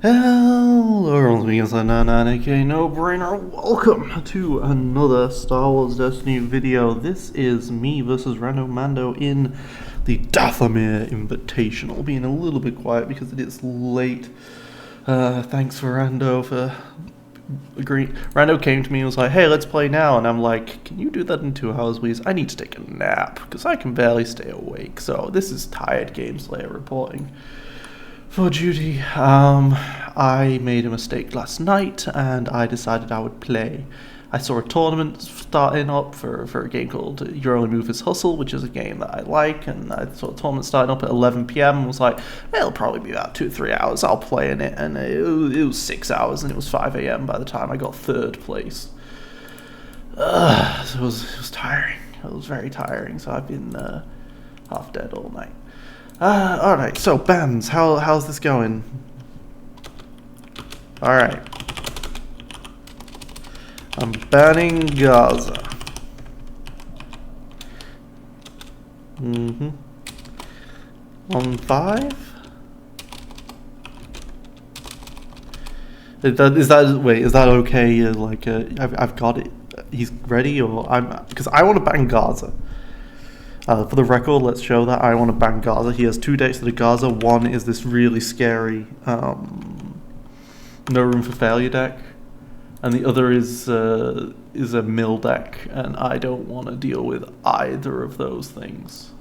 Hello, aka No Brainer. Welcome to another Star Wars Destiny video. This is me versus Rando Mando in the Dathomir Invitational. Being a little bit quiet because it is late. Thanks for Rando for agreeing. Rando came to me and was like, "Hey, let's play now." And I'm like, "Can you do that in 2 hours, please? I need to take a nap because I can barely stay awake." So this is Tired Game Slayer reporting for duty. I made a mistake last night and I decided I would play. I saw a tournament starting up for a game called Your Only Move is Hustle, which is a game that I like, and I saw a tournament starting up at 11 p.m. and was like, it'll probably be about 2-3 hours, I'll play in it, and it was 6 hours and it was 5 a.m. by the time I got third place. So it was tiring. It was very tiring, so I've been half dead all night. Alright, so bans, how's this going? Alright. I'm banning Gaza. On 5? Is that okay? I've got it. He's ready, or because I want to ban Gaza. For the record, let's show that I want to ban Gaza. He has 2 decks that are Gaza. One is this really scary No Room for Failure deck, and the other is a mill deck, and I don't want to deal with either of those things.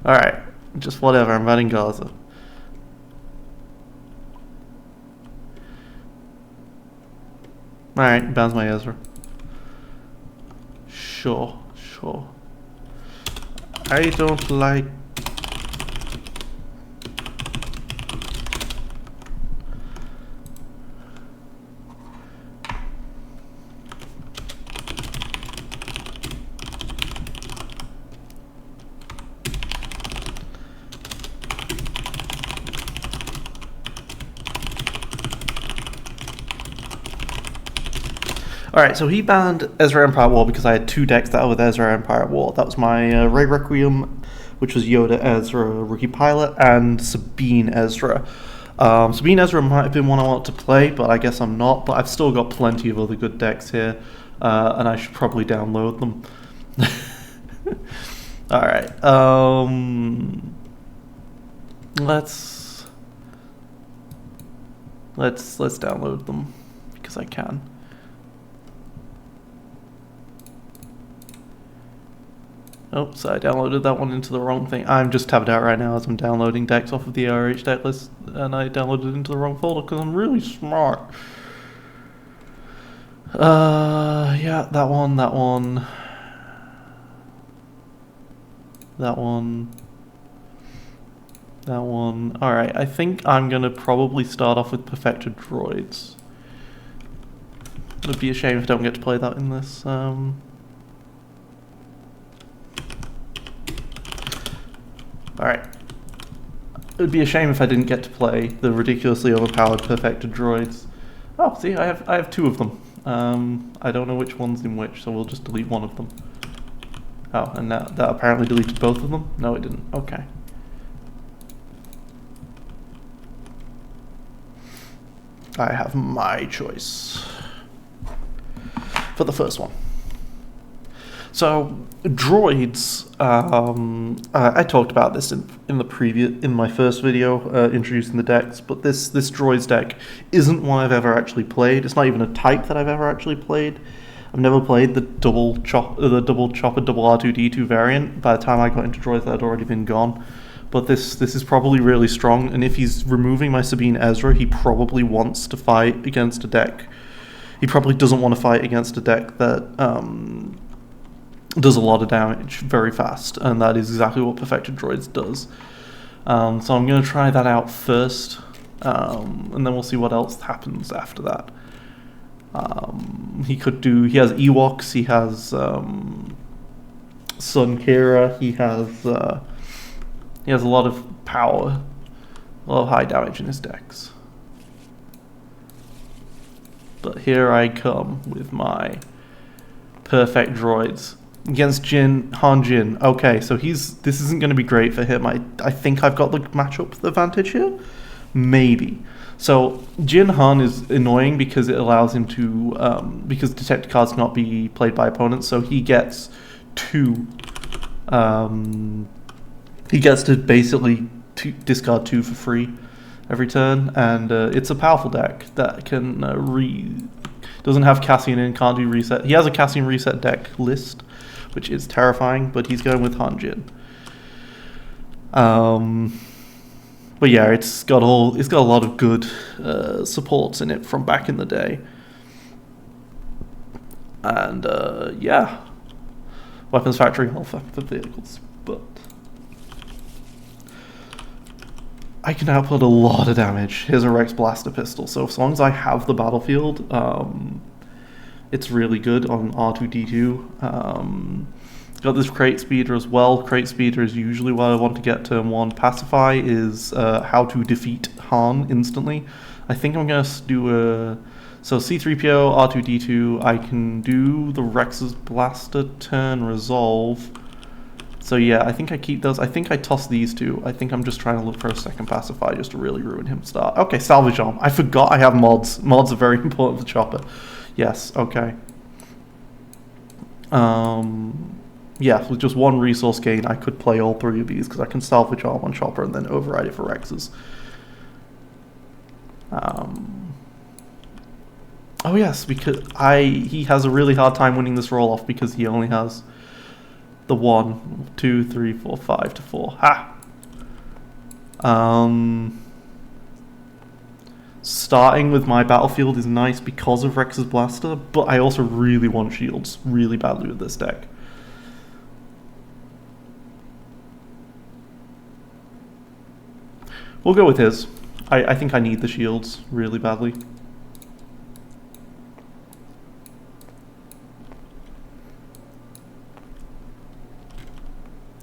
Alright, just whatever, I'm banning Gaza. Alright, bans my Ezra. Sure. I don't like... Alright, so he banned Ezra Empire War because I had 2 decks that were with Ezra Empire War. That was my Ray Requiem, which was Yoda Ezra Rookie Pilot, and Sabine Ezra. Sabine Ezra might have been one I want to play, but I guess I'm not. But I've still got plenty of other good decks here, and I should probably download them. Alright, let's download them, because I can. Oops, I downloaded that one into the wrong thing. I'm just tabbed out right now as I'm downloading decks off of the ARH deck list, and I downloaded it into the wrong folder because I'm really smart. Yeah, that one. Alright, I think I'm gonna probably start off with Perfected Droids. It would be a shame if I don't get to play that in this. Alright. It would be a shame if I didn't get to play the ridiculously overpowered Perfected Droids. Oh, see, I have 2 of them. I don't know which one's in which, so we'll just delete one of them. Oh, and that apparently deleted both of them? No, it didn't. Okay. I have my choice for the first one. So, droids, I talked about this in my first video, introducing the decks, but this droids deck isn't one I've ever actually played. It's not even a type that I've ever actually played. I've never played the double chopper, double R2D2 variant. By the time I got into droids, that had already been gone. But this is probably really strong, and if he's removing my Sabine Ezra, he probably wants to fight against a deck. He probably doesn't want to fight against a deck that does a lot of damage very fast, and that is exactly what Perfected Droids does. So I'm going to try that out first, and then we'll see what else happens after that. He has Ewoks, he has Sun Kira, he has a lot of power, a lot of high damage in his decks. But here I come with my perfect droids against Han Jin. Okay, so this isn't going to be great for him. I think I've got the matchup advantage here, maybe. So Jin Han is annoying because it allows him to because detected cards cannot be played by opponents, so he gets two. He gets to basically discard 2 for free every turn, and it's a powerful deck that can doesn't have Cassian in, can't do reset. He has a Cassian reset deck list, which is terrifying, but he's going with Han Jin. But yeah, it's got a lot of good supports in it from back in the day, and yeah, weapons factory alpha for vehicles, but I can output a lot of damage. Here's a Rex Blaster Pistol, so as long as I have the battlefield, it's really good on R2-D2. Got this Crate Speeder as well. Crate Speeder is usually what I want to get turn 1. Pacify is how to defeat Han instantly. I think I'm going to do so C-3PO, R2-D2, I can do the Rex's Blaster turn resolve. So yeah, I think I keep those. I think I toss these two. I think I'm just trying to look for a second Pacify just to really ruin him start. Okay, Salvage Arm. I forgot I have mods. Mods are very important for Chopper. Yes, okay. Yeah, with just 1 resource gain, I could play all 3 of these because I can Salvage Arm on Chopper and then override it for Rexes. Oh yes, because he has a really hard time winning this roll-off because he only has the 1, 2, 3, 4, 5 to 4. Ha! Starting with my battlefield is nice because of Rex's Blaster, but I also really want shields really badly with this deck. We'll go with his. I think I need the shields really badly.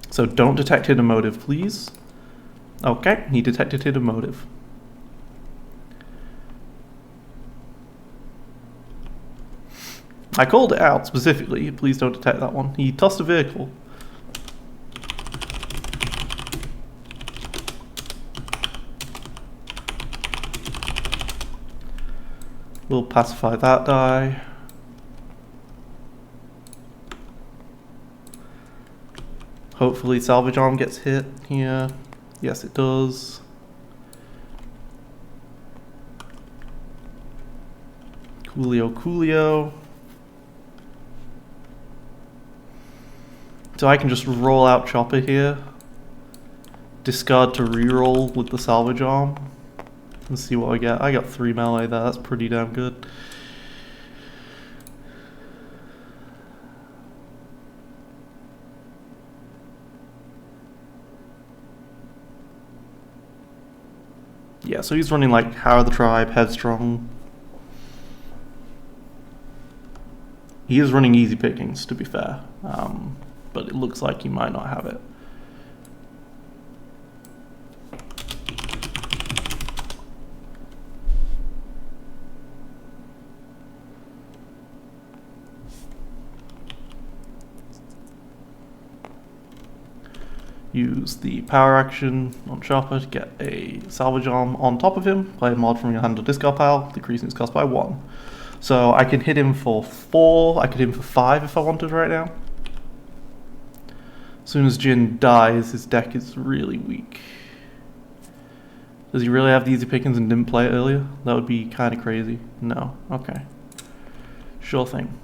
So don't detect hidden motive, please. Okay, he detected hidden motive. I called it out specifically. Please don't detect that one. He tossed a vehicle. We'll pacify that die. Hopefully Salvage Arm gets hit here. Yes, it does. Coolio. So I can just roll out Chopper here. Discard to reroll with the Salvage Arm. And see what I get. I got 3 melee there, that's pretty damn good. Yeah, so he's running like Power of the Tribe, Headstrong. He is running easy pickings, to be fair. But it looks like he might not have it. Use the power action on Chopper to get a Salvage Arm on top of him. Play a mod from your hand or discard pile, decreasing its cost by 1. So I can hit him for 4, I could hit him for 5 if I wanted right now. As soon as Jin dies, his deck is really weak. Does he really have the easy pickings and didn't play it earlier? That would be kind of crazy. No, okay. Sure thing.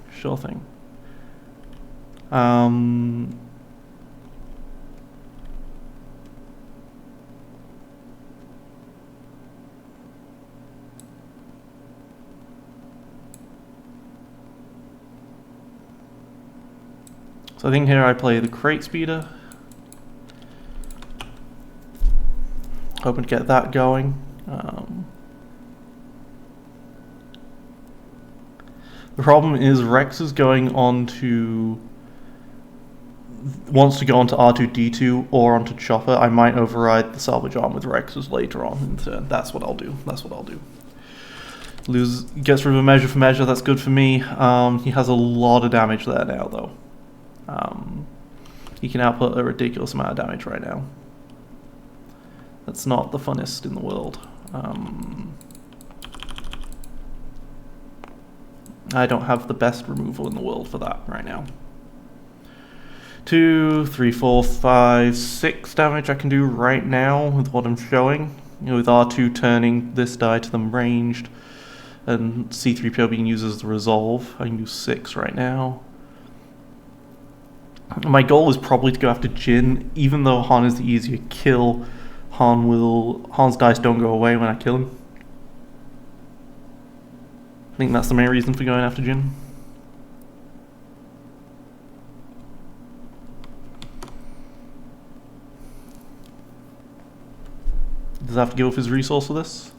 So I think here I play the Crate Speeder. Hoping to get that going. The problem is Rex is going on to wants to go onto R2D2 or onto Chopper, I might override the salvage arm with Rexes later on in turn. That's what I'll do. Gets rid of a measure for measure. That's good for me. He has a lot of damage there now, though. He can output a ridiculous amount of damage right now. That's not the funnest in the world. I don't have the best removal in the world for that right now. 2, 3, 4, 5, 6 damage I can do right now with what I'm showing. With R2 turning this die to them ranged and C3PO being used as the resolve, I can do 6 right now. My goal is probably to go after Jin, even though Han is the easier kill. Han's dice don't go away when I kill him. I think that's the main reason for going after Jin. Does I have to give up his resource for this?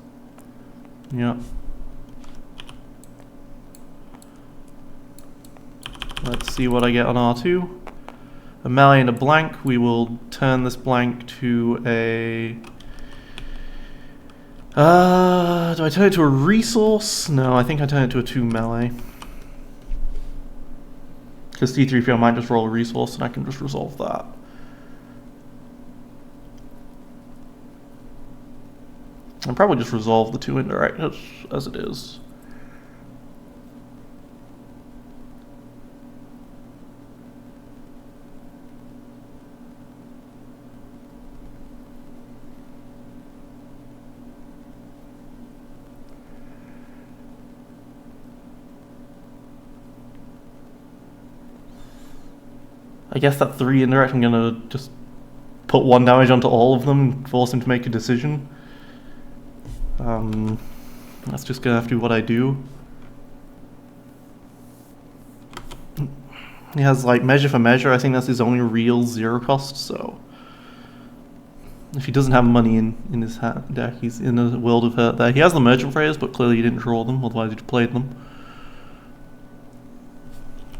Yeah. Let's see what I get on R2. A melee and a blank. We will turn this blank to a... do I turn it to a resource? No, I think I turn it to a 2 melee. Because C3PO might just roll a resource and I can just resolve that. I'll probably just resolve the 2 indirect as it is. I guess that 3 indirect, I'm gonna just put 1 damage onto all of them and force him to make a decision. That's just gonna have to be what I do. He has like measure for measure. I think that's his only real 0 cost, so if he doesn't have money in his deck, he's in a world of hurt there. He has the merchant phrase, but clearly he didn't draw them, otherwise he'd played them.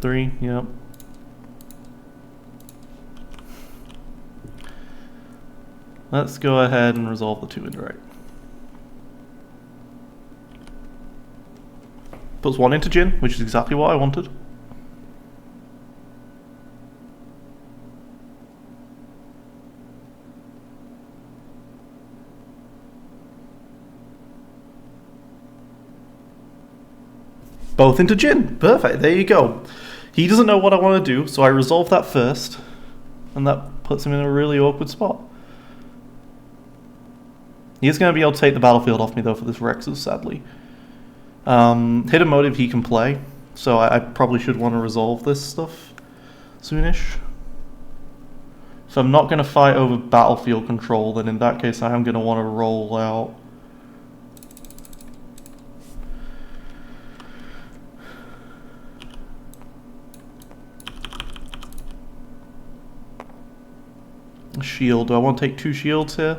3, yep. Let's go ahead and resolve the 2 indirect. Puts 1 into Jin, which is exactly what I wanted. Both into Jin. Perfect, there you go. He doesn't know what I want to do, so I resolve that first. And that puts him in a really awkward spot. He's going to be able to take the battlefield off me, though, for this Rexes, sadly. Hidden motive he can play, so I probably should want to resolve this stuff soonish. So I'm not going to fight over battlefield control, then in that case I am going to want to roll out. A shield. Do I want to take 2 shields here?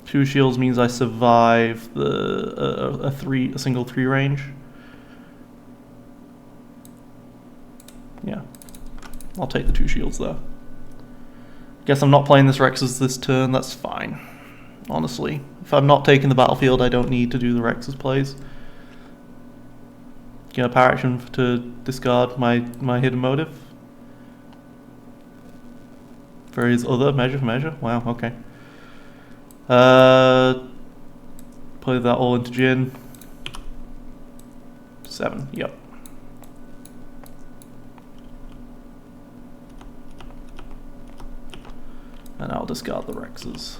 Two shields means I survive a single 3 range. Yeah, I'll take the 2 shields there. Guess I'm not playing this Rexes this turn. That's fine. Honestly, if I'm not taking the battlefield, I don't need to do the Rexes plays. Get a power action to discard my hidden motive for his other measure for measure. Wow. Okay. Play that all into Jin. 7, yep. And I'll discard the Rexes.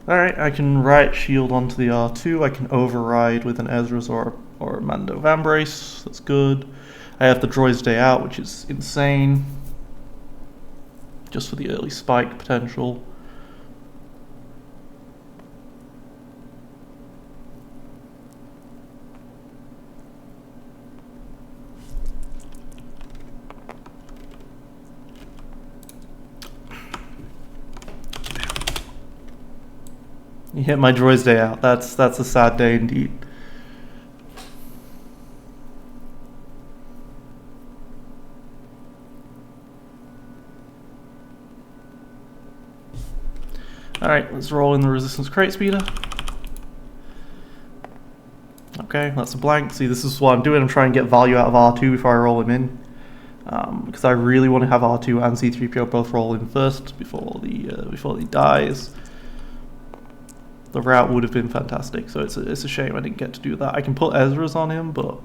Alright, I can right shield onto the R2. I can override with an Ezra's or a Mando Vambrace. That's good. I have the Droid's Day Out, which is insane. Just for the early spike potential. You hit my droid's day out. That's a sad day indeed. Alright, let's roll in the resistance crate speeder. Okay, that's a blank. See, this is what I'm doing. I'm trying to get value out of R2 before I roll him in. Because I really want to have R2 and C-3PO both roll in first before he dies. The route would have been fantastic, so it's a shame I didn't get to do that. I can put Ezra's on him, but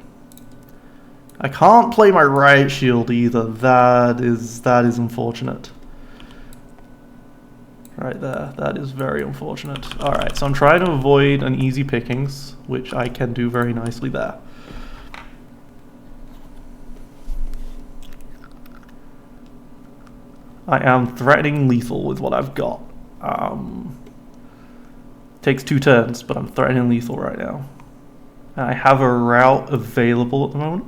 I can't play my riot shield either. That is unfortunate. Right there, that is very unfortunate. Alright, so I'm trying to avoid an easy pickings, which I can do very nicely there. I am threatening lethal with what I've got. Takes 2 turns, but I'm threatening lethal right now. And I have a route available at the moment.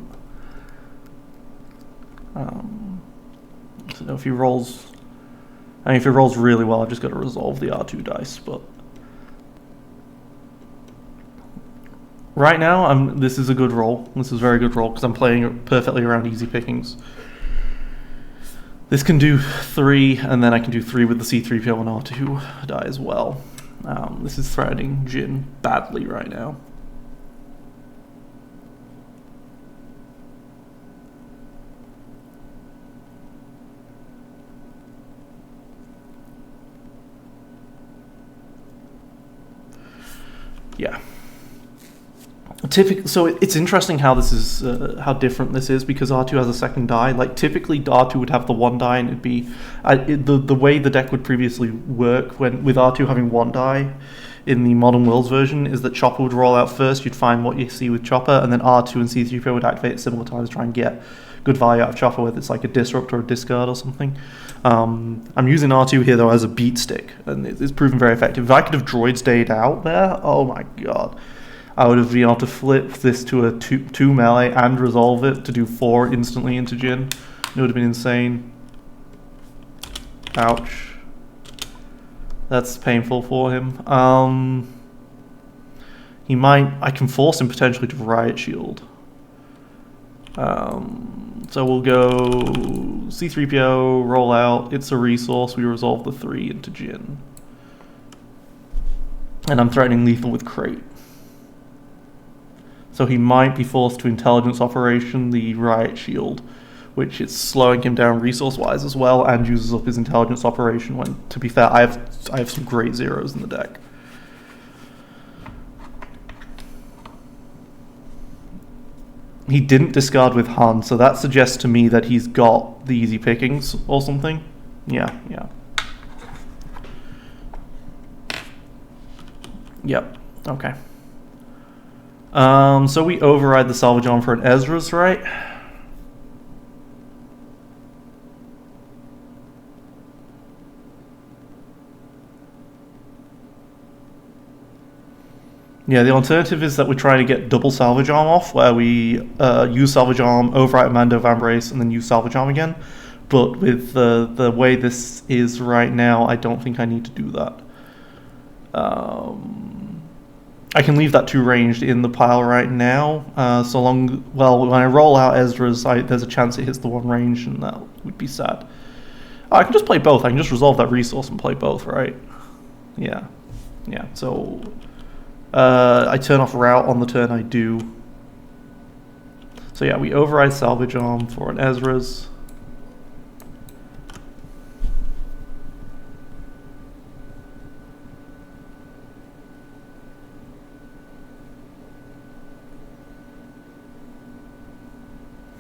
So if he rolls... I mean, if it rolls really well, I've just got to resolve the R2 dice, but... Right now, this is a good roll. This is a very good roll, because I'm playing perfectly around easy pickings. This can do 3, and then I can do 3 with the C-3PO and R2 die as well. This is threatening Jin badly right now. Yeah. So it's interesting how this is how different this is, because R2 has a second die. Like typically R2 would have the 1 die, and it'd be the way the deck would previously work with R2 having 1 die in the Modern Worlds version is that Chopper would roll out first. You'd find what you see with Chopper, and then R2 and C-3PO would activate at similar times to try and get good value out of Chopper, whether it's like a disrupt or a discard or something. I'm using R2 here though as a beat stick, and it's proven very effective. If I could have droid stayed out there, oh my god. I would have been able to flip this to a 2 melee and resolve it to do 4 instantly into Jin. It would have been insane. Ouch. That's painful for him. I can force him potentially to riot shield. So we'll go C-3PO, roll out, it's a resource, we resolve the 3 into Jin. And I'm threatening lethal with crate. So he might be forced to intelligence operation the riot shield, which is slowing him down resource-wise as well, and uses up his intelligence operation when, to be fair, I have some great zeros in the deck. He didn't discard with Han, so that suggests to me that he's got the easy pickings or something. Yeah. Yep, okay. So we override the salvage arm for an Ezra's, right? Yeah, the alternative is that we're trying to get double salvage arm off, where we use salvage arm, overwrite Mando Van Brace, and then use salvage arm again. But with the way this is right now, I don't think I need to do that. I can leave that 2 ranged in the pile right now, when I roll out Ezra's, there's a chance it hits the 1 range, and that would be sad. Oh, I can just play both. I can just resolve that resource and play both, right? Yeah, so I turn off route on the turn I do. So yeah, we override salvage arm for an Ezra's.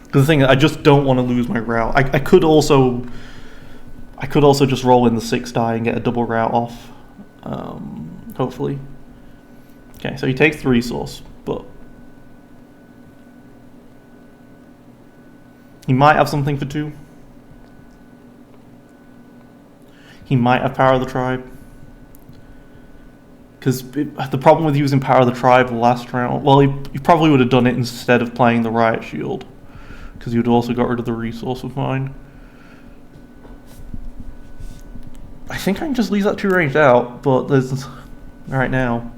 Because the thing is, I just don't want to lose my route. I could also just roll in the 6 die and get a double route off. Hopefully. Okay, so he takes the resource, but he might have something for 2. He might have Power of the Tribe. Because the problem with using Power of the Tribe the last round, well, he probably would have done it instead of playing the Riot Shield, because you'd also got rid of the resource of mine. I think I can just leave that 2 ranged out, but right now.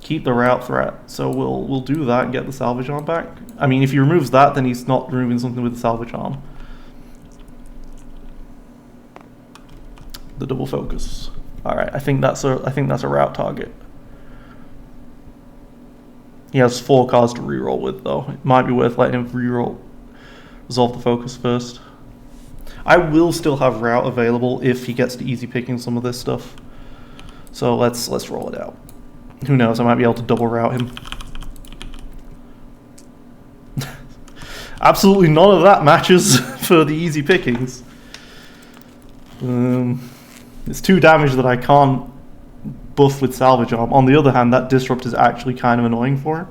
Keep the route threat, so we'll do that and get the salvage arm back. I mean, if he removes that, then he's not removing something with the salvage arm. The double focus. All right, I think that's a route target. He has 4 cards to reroll with, though. It might be worth letting him resolve the focus first. I will still have route available if he gets to easy picking some of this stuff. So let's roll it out. Who knows? I might be able to double route him. Absolutely none of that matches for the easy pickings. It's 2 damage that I can't buff with salvage arm. On the other hand, that disrupt is actually kind of annoying for him,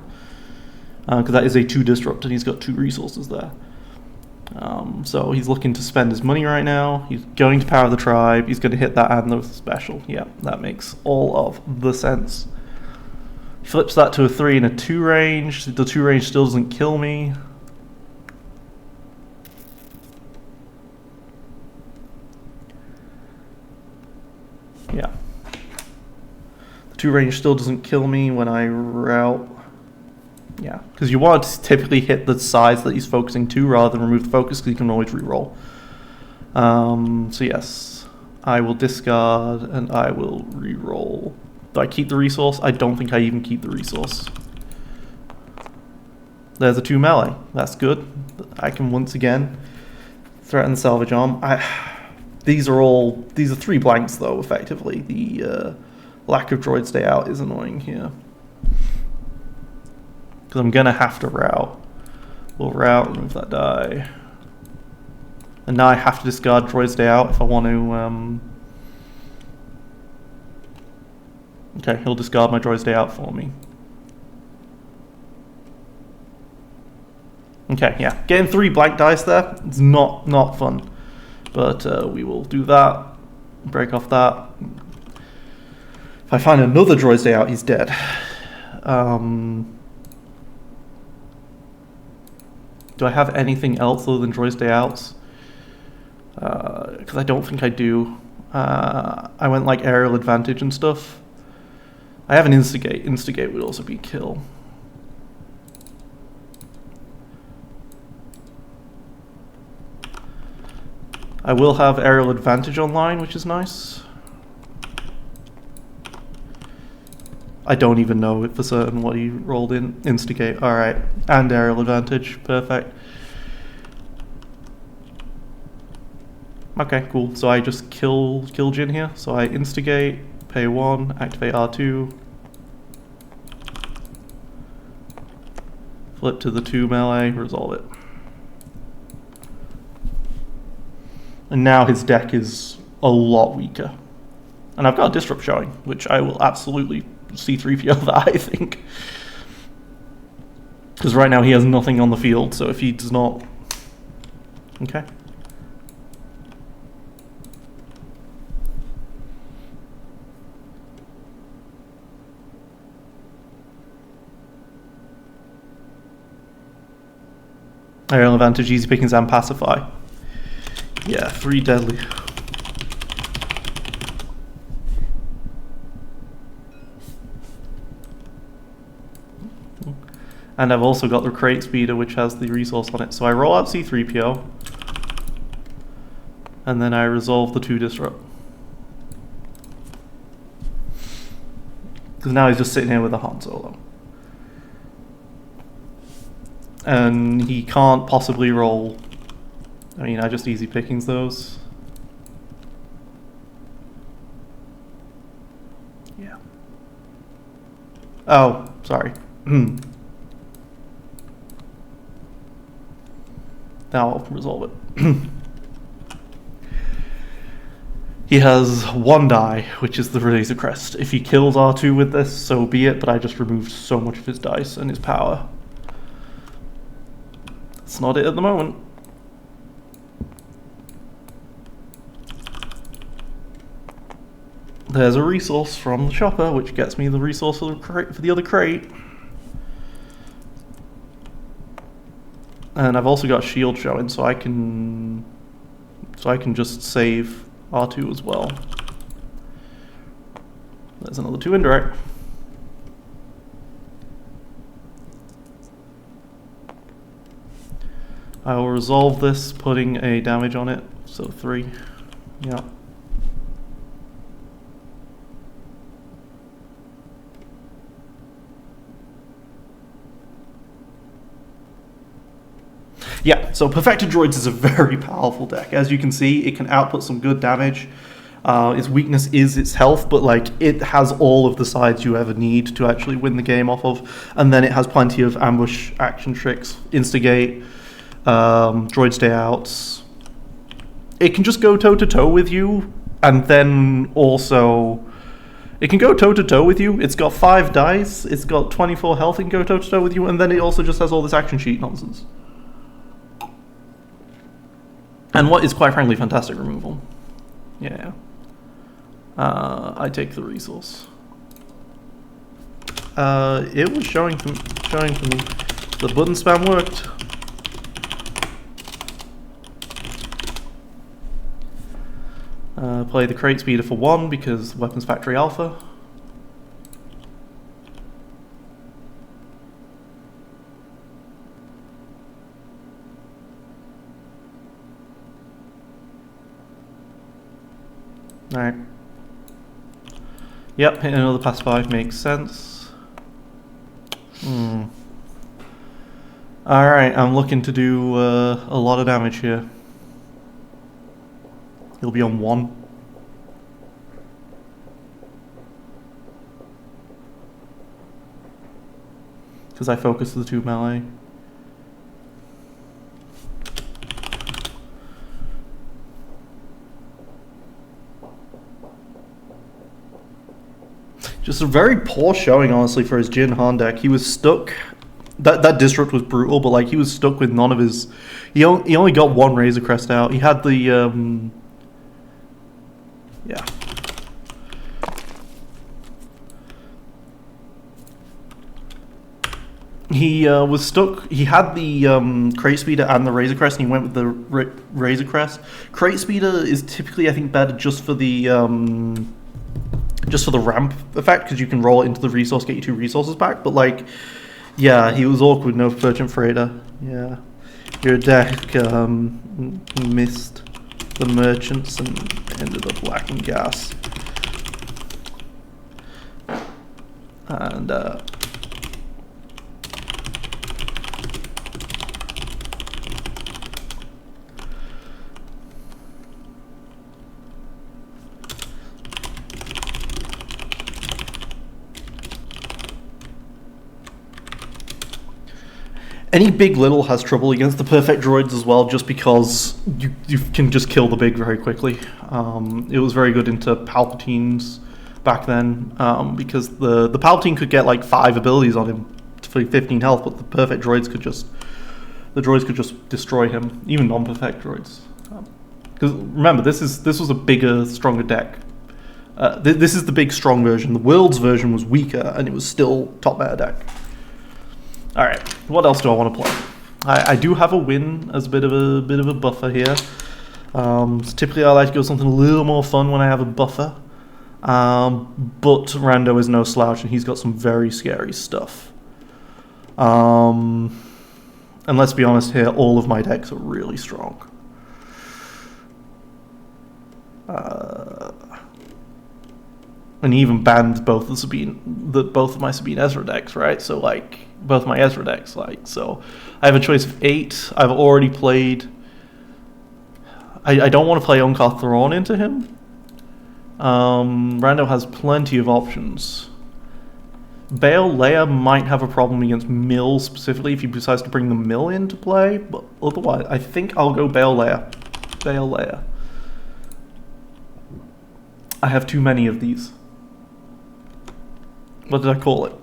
because that is a 2 disrupt and he's got 2 resources there. So he's looking to spend his money right now. He's going to power the tribe. He's going to hit that and the special. Yeah, that makes all of the sense. He flips that to a 3 and a 2 range. The 2 range still doesn't kill me. Yeah. The 2 range still doesn't kill me when I route. Yeah, because you want to typically hit the size that he's focusing to rather than remove the focus, because you can always reroll. So yes, I will discard and I will reroll. Do I keep the resource? I don't think I even keep the resource. There's a 2 melee. That's good. I can once again threaten the salvage arm. These are 3 blanks though, effectively. The lack of droid stay out is annoying here. Because I'm going to have to route. We'll route, remove that die. And now I have to discard droid stay out if I want to... Okay, he'll discard my droid stay out for me. Okay, yeah. Getting 3 blank dice there, it's not fun. But we will do that. Break off that. If I find another droid stay out, he's dead. Do I have anything else other than droid stay outs? Because I don't think I do. I went like aerial advantage and stuff. I have an instigate. Instigate would also be kill. I will have aerial advantage online, which is nice. I don't even know for certain what he rolled in. Instigate, alright. And aerial advantage, perfect. Okay, cool. So I just kill Jin here. So I instigate, pay 1, activate R2. Flip to the 2 melee, resolve it. And now his deck is a lot weaker. And I've got a disrupt showing, which I will absolutely C3PO that, I think. Because right now he has nothing on the field, so if he does not... Okay. Aerial advantage, easy pickings, and pacify. Yeah, 3 deadly. And I've also got the crate speeder, which has the resource on it. So I roll out C3PO. And then I resolve the 2 disrupt. Because now he's just sitting here with a Han Solo. And he can't possibly roll. I mean, I just easy pickings those. Yeah. Oh, sorry. Now I'll resolve it. He has 1 die, which is the Razor Crest. If he kills R2 with this, so be it, but I just removed so much of his dice and his power. That's not it at the moment. There's a resource from the chopper, which gets me the resource for the other crate. And I've also got shield showing, so I can just save R2 as well. There's another 2 indirect. I will resolve this, putting a damage on it, so 3. Yeah. Yeah, so Perfected Droids is a very powerful deck. As you can see, it can output some good damage. Its weakness is its health, but like it has all of the sides you ever need to actually win the game off of. And then it has plenty of ambush action tricks, instigate, droid stay outs. It can just go toe-to-toe with you, and then also it can go toe-to-toe with you. It's got 5 dice, it's got 24 health, it can go toe-to-toe with you, and then it also just has all this action sheet nonsense. And what is quite frankly fantastic removal. Yeah. I take the resource. It was showing for me. The button spam worked. Play the crate speeder for 1 because weapons factory alpha. Alright. Yep, hitting another pass 5 makes sense. Alright, I'm looking to do a lot of damage here. He'll be on 1. Because I focus the 2 melee. Just a very poor showing, honestly, for his Jin Han deck. He was stuck. That Disrupt was brutal, but like he was stuck with none of his. He only got 1 Razor Crest out. He had the yeah. He was stuck. He had the Crate Speeder and the Razor Crest, and he went with the Razor Crest. Crate Speeder is typically, I think, better just for the ramp effect, because you can roll it into the resource, get your 2 resources back. But like, yeah, he was awkward. No Merchant Freighter. Yeah, your deck missed the merchants and ended up lacking gas. And any big little has trouble against the perfect droids as well, just because you can just kill the big very quickly. It was very good into Palpatines back then, because the Palpatine could get like 5 abilities on him for 15 health, but the perfect droids could just destroy him, even non-perfect droids. Because remember, this was a bigger, stronger deck. This is the big, strong version. The World's version was weaker, and it was still top meta deck. Alright, what else do I want to play? I do have a win as a bit of a buffer here. So typically I like to go something a little more fun when I have a buffer. But Rando is no slouch, and he's got some very scary stuff. And let's be honest here, all of my decks are really strong. And he even banned both of my Sabine Ezra decks, right? So like both my Ezra decks, like, so I have a choice of 8. I've already played. I don't want to play Unkar Thrawn into him. Rando has plenty of options. Bail Leia might have a problem against Mill specifically if he decides to bring the Mill into play, but otherwise I think I'll go Bail Leia. Bail Leia. I have too many of these. What did I call it?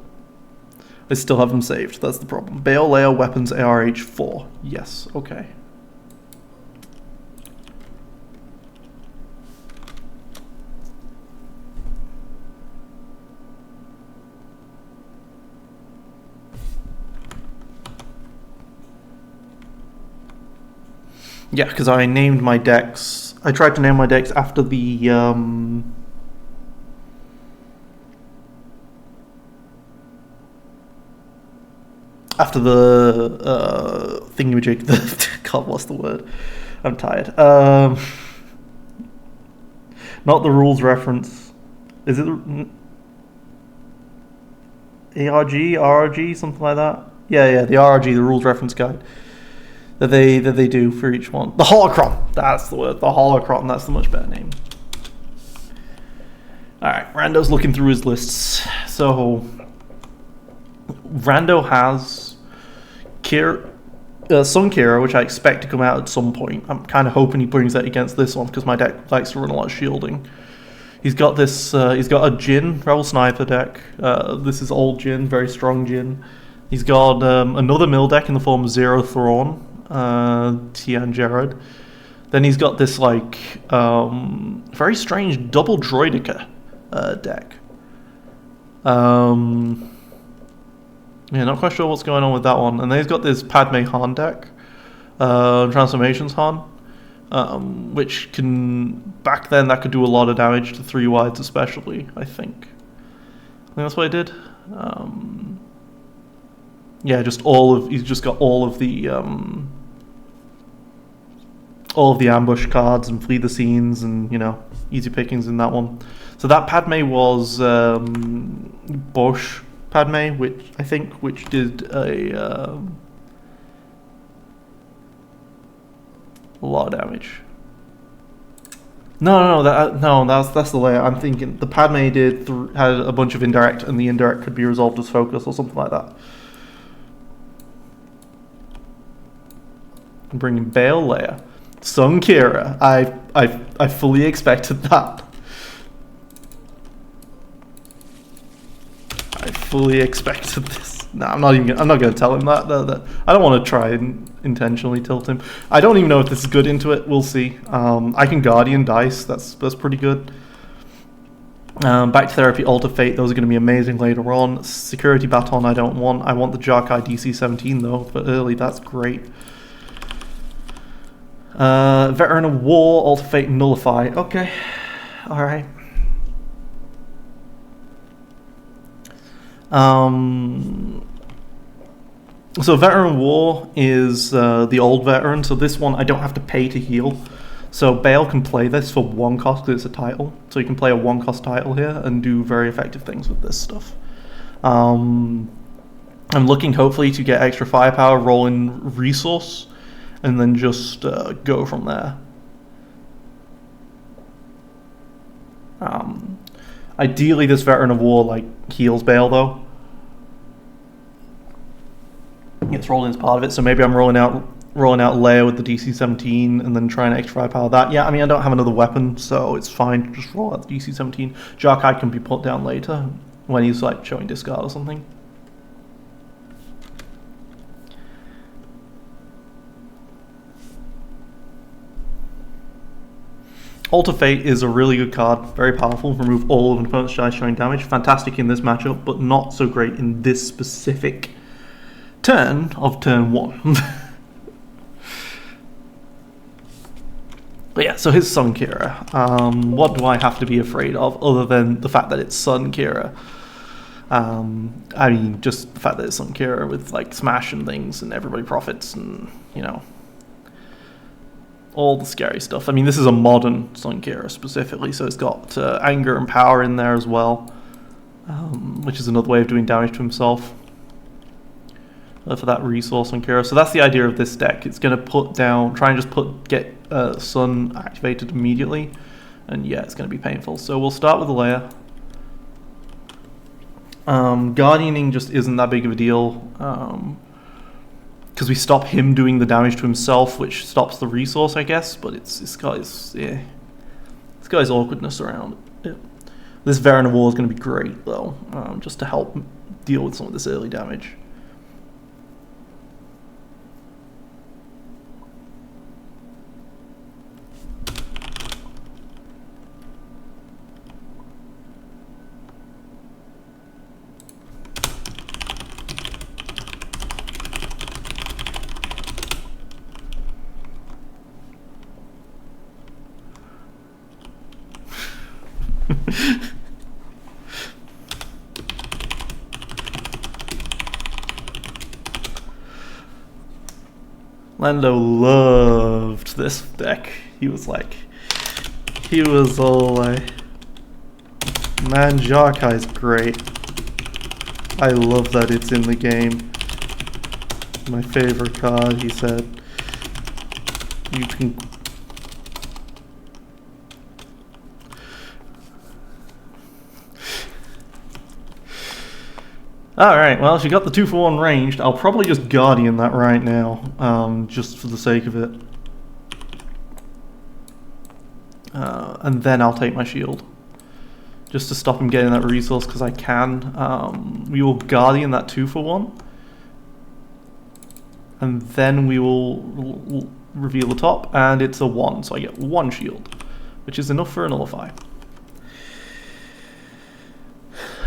I still have them saved. That's the problem. Bail Leia weapons ARH-4. Yes, okay. Yeah, because I named my decks. I tried to name my decks after the after the thingamajig. God, what's the word? I'm tired. Not the rules reference. Is it ARG, something like that? Yeah, the ARG, the rules reference guide that they do for each one. The holocron. That's the word. The holocron. That's the much better name. All right, Rando's looking through his lists. So Rando has Sun Kira, which I expect to come out at some point. I'm kind of hoping he brings that against this one because my deck likes to run a lot of shielding. He's got this. He's got a Jin Rebel Sniper deck. This is old Jin, very strong Jin. He's got another mill deck in the form of Zero Thrawn, Tian Jared. Then he's got this like very strange double Droidica deck. Yeah, not quite sure what's going on with that one. And then he's got this Padme Han deck, Transformations Han, which can, back then, that could do a lot of damage to 3 wides especially, I think. That's what I did. Yeah, he's just got all of the ambush cards and flee the scenes and, you know, easy pickings in that one. So that Padme was Bosch Padme, which did a lot of damage. No, that's the layer. I'm thinking the Padme had a bunch of indirect, and the indirect could be resolved as focus or something like that. I'm bringing Bale layer, Sun Kira. I fully expected that. I fully expected this. No, I'm not going to tell him that. I don't want to try and intentionally tilt him. I don't even know if this is good into it. We'll see. I can Guardian dice. That's pretty good. Back to Therapy, Alter Fate. Those are going to be amazing later on. Security Baton I don't want. I want the Jarkai DC-17 though. But early, that's great. Veteran of War, Alter Fate, Nullify. Okay. All right. So Veteran War is the old veteran, so this one I don't have to pay to heal. So Bale can play this for 1 cost because it's a title. So you can play a 1 cost title here and do very effective things with this stuff. I'm looking hopefully to get extra firepower, roll in resource, and then just go from there. Ideally this Veteran of War like heals Bale though. Gets rolled in as part of it, so maybe I'm rolling out Leia with the DC-17 and then trying to extra firepower that. Yeah, I mean I don't have another weapon, so it's fine to just roll out the DC-17. Jarkai can be put down later when he's like showing discard or something. Alter Fate is a really good card, very powerful. Remove all of an opponent's dice showing damage. Fantastic in this matchup, but not so great in this specific turn of turn 1. But yeah, so here's Sun Kira. What do I have to be afraid of other than the fact that it's Sun Kira? I mean, just the fact that it's Sun Kira with like smash and things and everybody profits and, you know, all the scary stuff. I mean, this is a modern Sun Kira specifically, so it's got anger and power in there as well, which is another way of doing damage to himself. For that resource on Kira. So that's the idea of this deck. It's going to put down, try and just get Sun activated immediately. And yeah, it's going to be painful. So we'll start with the Leia. Guardianing just isn't that big of a deal. Because we stop him doing the damage to himself, which stops the resource, I guess. But it's got his awkwardness around it. Yeah. This Veteran of War is going to be great, though. Just to help deal with some of this early damage. Lando loved this deck. He was all like, man, Jarkai's great. I love that it's in the game. My favorite card, he said. You can... Alright, well, if you got the 2-for-1 ranged, I'll probably just Guardian that right now, just for the sake of it. And then I'll take my shield. Just to stop him getting that resource, because I can. We will Guardian that 2-for-1. And then we will reveal the top, and it's a 1, so I get 1 shield, which is enough for a nullify.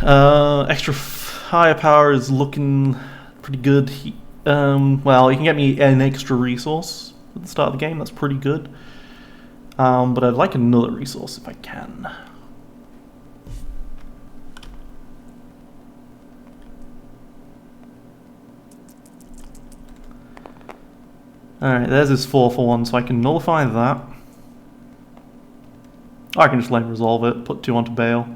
Extra higher power is looking pretty good. Well, you can get me an extra resource at the start of the game, that's pretty good. But I'd like another resource if I can. Alright, there's his 4-for-1, so I can nullify that. Or I can just lane resolve it, put 2 onto Bale.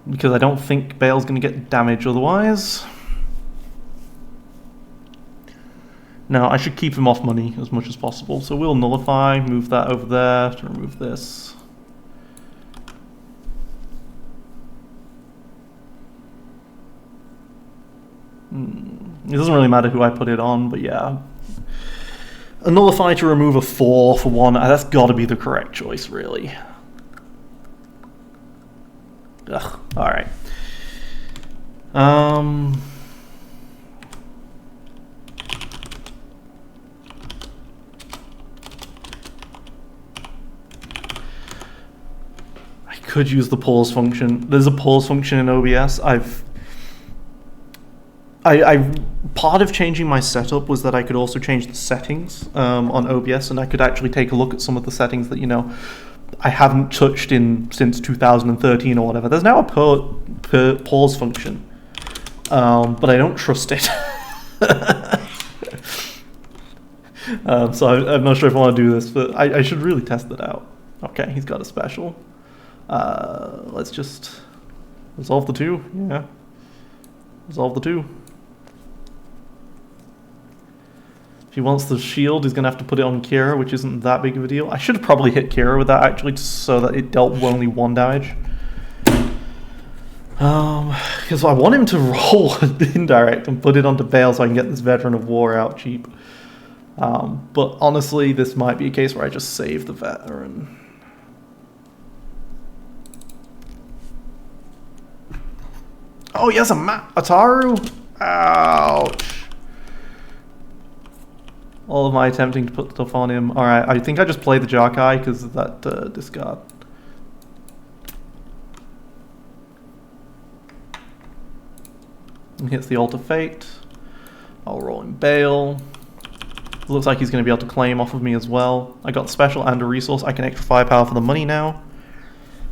Because I don't think Bale's going to get damage otherwise. No, I should keep him off money as much as possible. So we'll nullify, move that over there to remove this. It doesn't really matter who I put it on, but yeah. A nullify to remove a 4-for-1, that's got to be the correct choice, really. Ugh, alright. I could use the pause function. There's a pause function in OBS. Part of changing my setup was that I could also change the settings on OBS, and I could actually take a look at some of the settings that, you know, I haven't touched since 2013 or whatever. There's now a pause function, but I don't trust it. So I'm not sure if I want to do this, but I should really test it out. Okay, he's got a special. Let's just resolve the 2. Yeah, resolve the 2. If he wants the shield, he's going to have to put it on Kira, which isn't that big of a deal. I should have probably hit Kira with that, actually, so that it dealt only 1 damage. Because I want him to roll indirect and put it onto Bale so I can get this Veteran of War out cheap. But honestly, this might be a case where I just save the Veteran. Oh, he has a Ataru? Ouch. All of my attempting to put stuff on him. Alright, I think I just played the Jarkai because of that discard. And hits the Altar Fate. I'll roll in Bale. It looks like he's going to be able to claim off of me as well. I got special and a resource. I can extra firepower for the money now.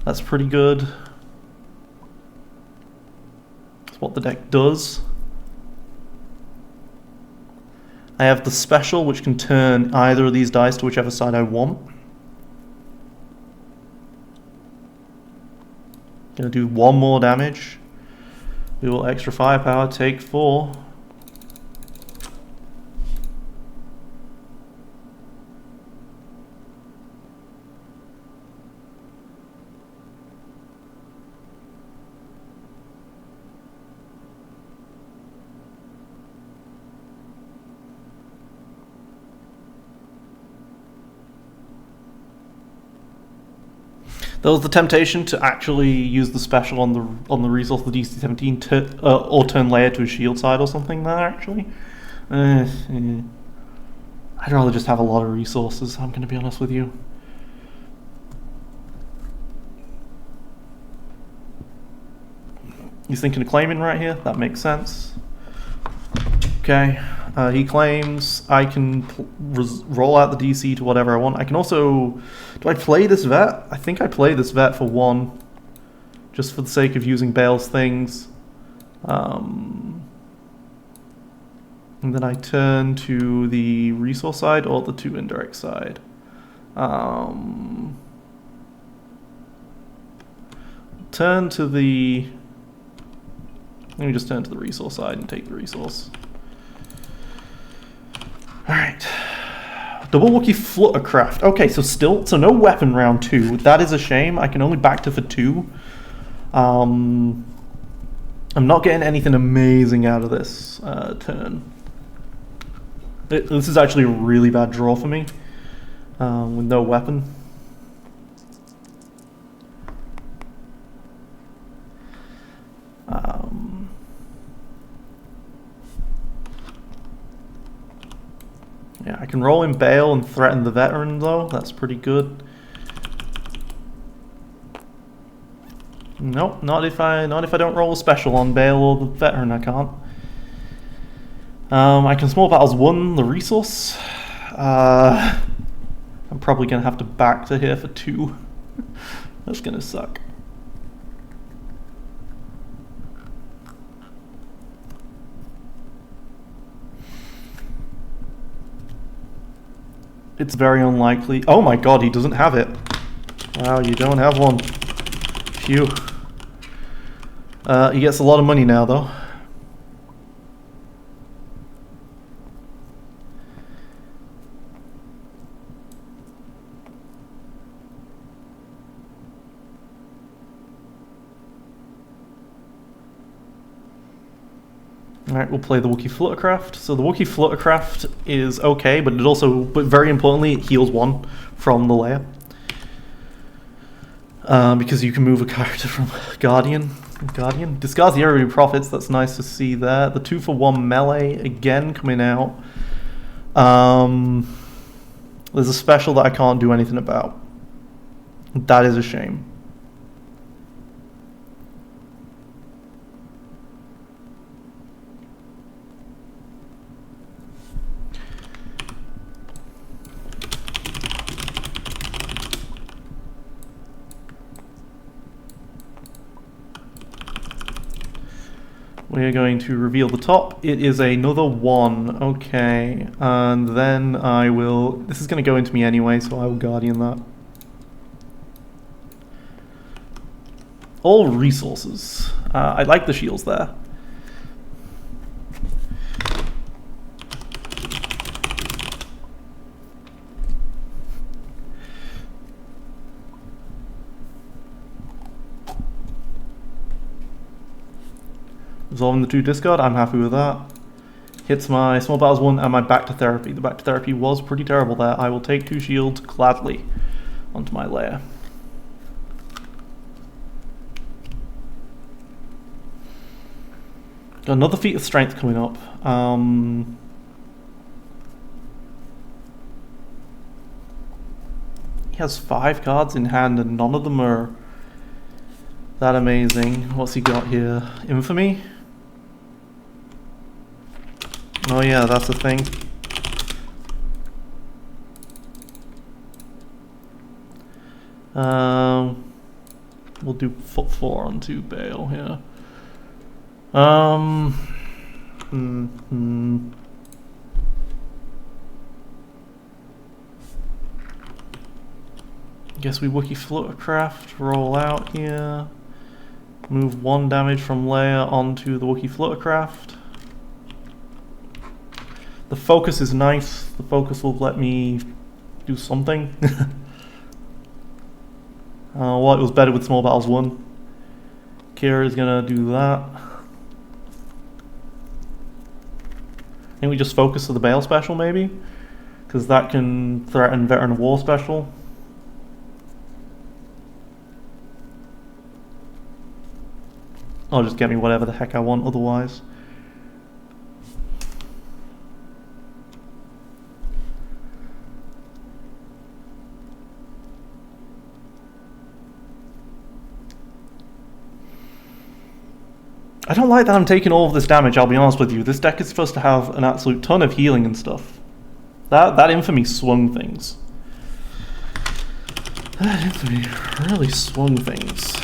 That's pretty good. That's what the deck does. I have the special, which can turn either of these dice to whichever side I want. Gonna do 1 more damage. We will extra firepower, take 4. There was the temptation to actually use the special on the resource, the DC-17, or turn Leia to a shield side or something there, actually. I'd rather just have a lot of resources, I'm going to be honest with you. He's thinking of claiming right here, that makes sense. Okay, he claims. I can roll out the DC to whatever I want. I can also... Do I play this vet? I think I play this vet for 1. Just for the sake of using Bale's things. And then I turn to the resource side or the 2 indirect side. Turn to the... Let me just turn to the resource side and take the resource. Alright. Double Wookiee Fluttercraft. Okay, so no weapon round 2. That is a shame. I can only back to for 2. I'm not getting anything amazing out of this turn. This is actually a really bad draw for me, with no weapon. Yeah, I can roll in Bale and threaten the veteran though. That's pretty good. Nope, not if I don't roll a special on Bale or the veteran. I can't. I can small battles 1 the resource. I'm probably gonna have to back to here for 2. That's gonna suck. It's very unlikely. Oh my god, he doesn't have it. Wow, you don't have one. Phew. He gets a lot of money now though. Alright, we'll play the Wookiee Fluttercraft. So the Wookiee Fluttercraft is okay, but very importantly, it heals 1 from the layer. Because you can move a character from Guardian. Discards the area of profits, that's nice to see there. The 2-for-1 melee, again, coming out. There's a special that I can't do anything about. That is a shame. We are going to reveal the top. It is another 1. Okay. And then I will... This is going to go into me anyway, so I will Guardian that. All resources. I like the shields there. Resolving the 2 discard, I'm happy with that. Hits my small battles 1 and my back to therapy. The back to therapy was pretty terrible there. I will take 2 shields gladly onto my lair. Got another feat of strength coming up. He has 5 cards in hand and none of them are that amazing. What's he got here? Infamy? Oh yeah, that's a thing. We'll do foot 4 onto Bale here. Guess we Wookiee Fluttercraft, roll out here. Move 1 damage from layer onto the Wookiee Fluttercraft. The focus is nice. The focus will let me do something. Well, it was better with small battles 1. Kira is gonna do that. I think we just focus to the Bale special maybe, because that can threaten Veteran War special. I'll just get me whatever the heck I want otherwise. I don't like that I'm taking all of this damage, I'll be honest with you. This deck is supposed to have an absolute ton of healing and stuff. That infamy swung things. That infamy really swung things.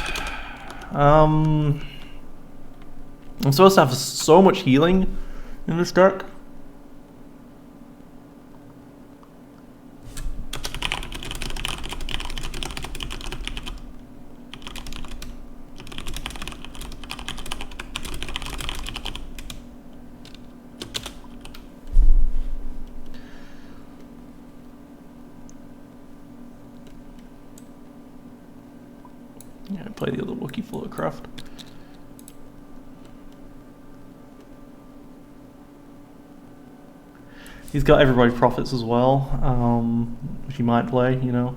I'm supposed to have so much healing in this deck. Yeah, play the other Wookiee Floatcraft. He's got Everybody Profits as well, which he might play, you know.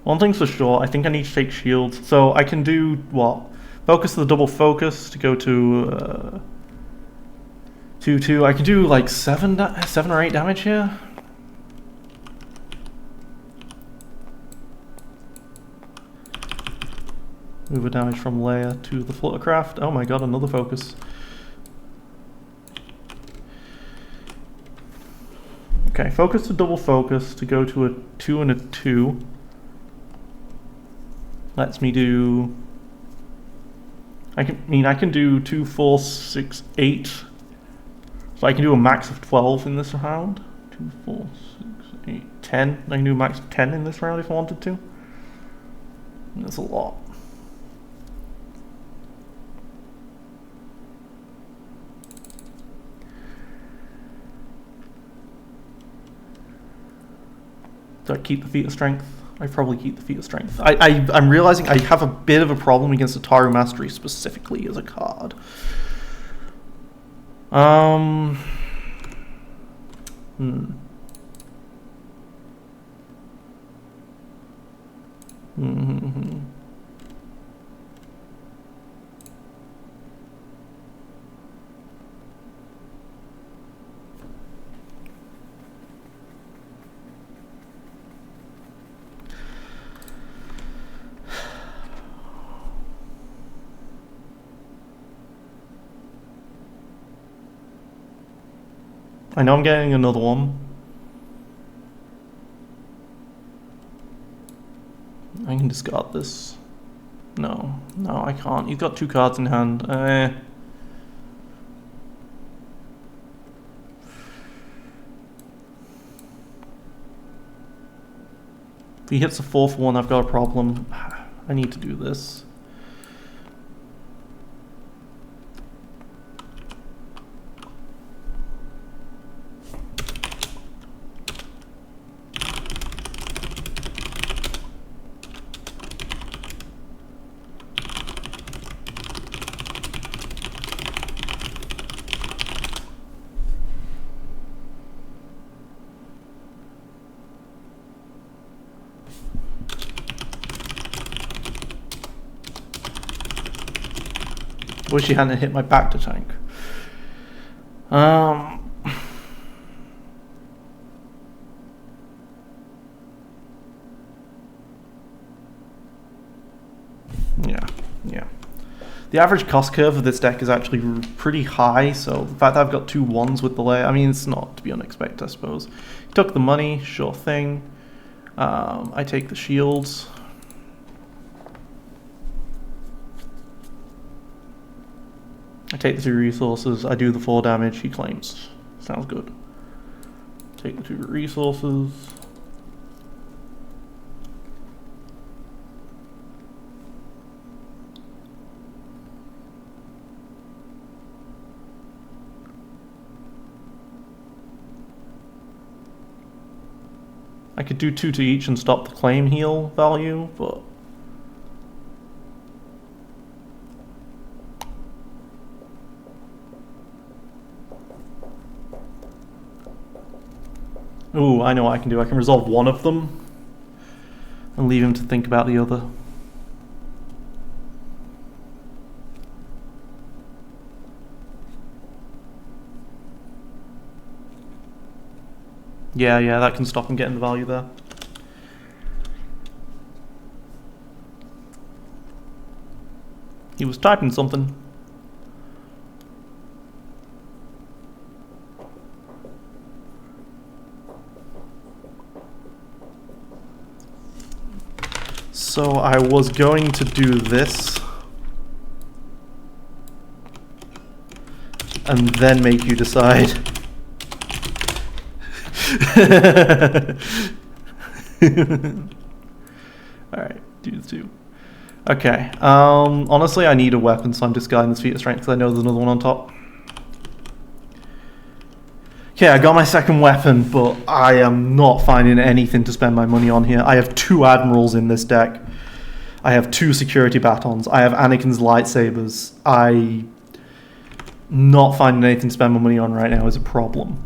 One thing's for sure, I think I need to take shields. So I can do what? Focus the double focus to go to 2-2. I can do like 7 or 8 damage here. Move a damage from Leia to the Fluttercraft. Oh my god, another focus. Okay, focus to double focus to go to a 2 and a 2. Lets me do... I can do 2, 4, 6, 8. So I can do a max of 12 in this round. 2, 4, 6, 8, 10. I can do a max of 10 in this round if I wanted to. That's a lot. Do I keep the Feat of Strength? I probably keep the Feat of Strength. I'm realizing I have a bit of a problem against Ataru Mastery specifically as a card. I know I'm getting another one. I can discard this. No, I can't. He's got 2 cards in hand. If he hits the 4th one, I've got a problem. I need to do this. Wish he hadn't hit my back to tank. Yeah. The average cost curve of this deck is actually pretty high, so the fact that I've got 2 1s with the layer, I mean, it's not to be unexpected, I suppose. He took the money, sure thing. I take the shields. I take the 2 resources, I do the 4 damage, he claims. Sounds good. Take the 2 resources. I could do 2 to each and stop the claim heal value, but... Ooh, I know what I can do. I can resolve one of them and leave him to think about the other. Yeah, that can stop him getting the value there. He was typing something. So I was going to do this and then make you decide. Alright, do the 2. Okay, honestly I need a weapon, so I'm discarding this feat of strength because I know there's another one on top. Okay, I got my second weapon, but I am not finding anything to spend my money on here. I have 2 admirals in this deck. I have 2 security batons. I have Anakin's lightsabers. Not finding anything to spend my money on right now is a problem.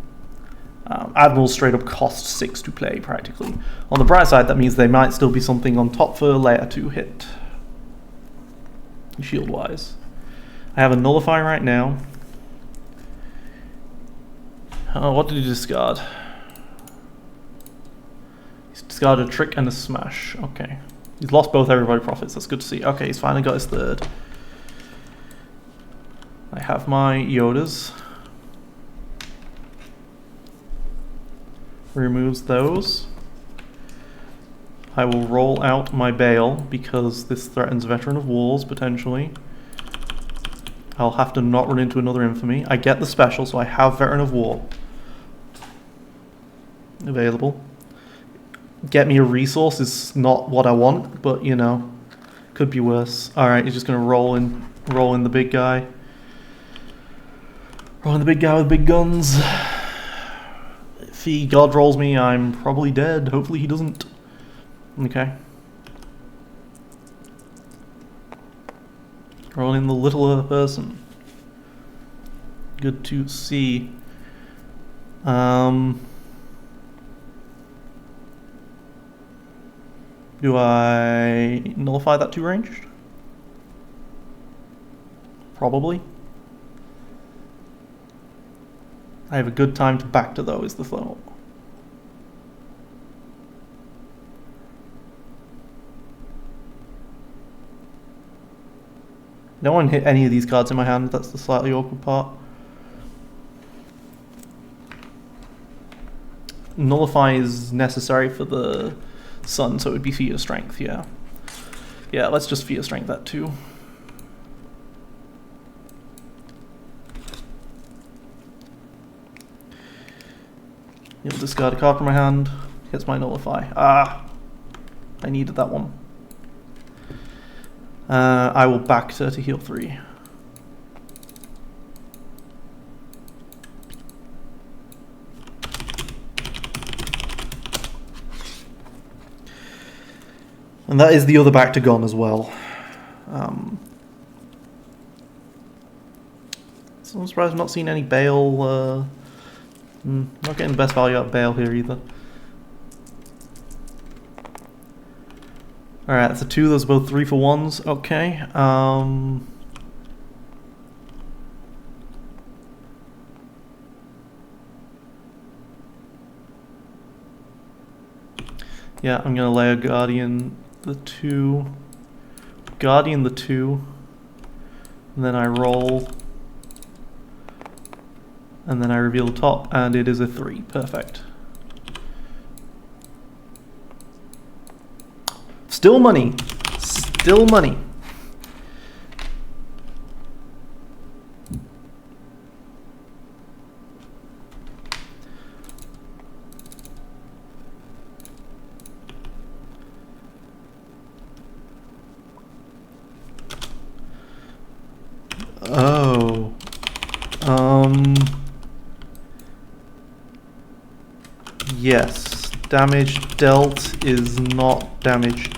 Admirals straight up cost 6 to play, practically. On the bright side, that means they might still be something on top for later to hit. Shield-wise. I have a nullify right now. What did he discard? He's discarded a trick and a smash. Okay. He's lost both everybody profits. That's good to see. Okay, he's finally got his third. I have my Yodas. Removes those. I will roll out my Bale because this threatens Veteran of Wars potentially. I'll have to not run into another infamy. I get the special, so I have Veteran of War available. Get me a resource is not what I want, but you know, could be worse. Alright, he's just gonna roll in the big guy. Roll in the big guy with big guns. If he god rolls me, I'm probably dead. Hopefully he doesn't. Okay. Roll in the littler person. Good to see. Do I nullify that 2 ranged? Probably. I have a good time to back to though is the thought. No one hit any of these cards in my hand, that's the slightly awkward part. Nullify is necessary for the sun, so it would be feat of strength, yeah. Yeah, let's just feat of strength that too. He'll discard a card from my hand, hits my nullify. Ah! I needed that one. I will back to heal 3. And that is the other back to gone as well. So I'm surprised I've not seen any Bale. Not getting the best value out of Bale here either. Alright, that's a 2, those are both 3 for 1s. Okay. Yeah, I'm gonna lay a Guardian the 2. Guardian the 2. And then I roll. And then I reveal the top, and it is a 3. Perfect. Still money. Still money. Oh. Yes. Damage dealt is not damage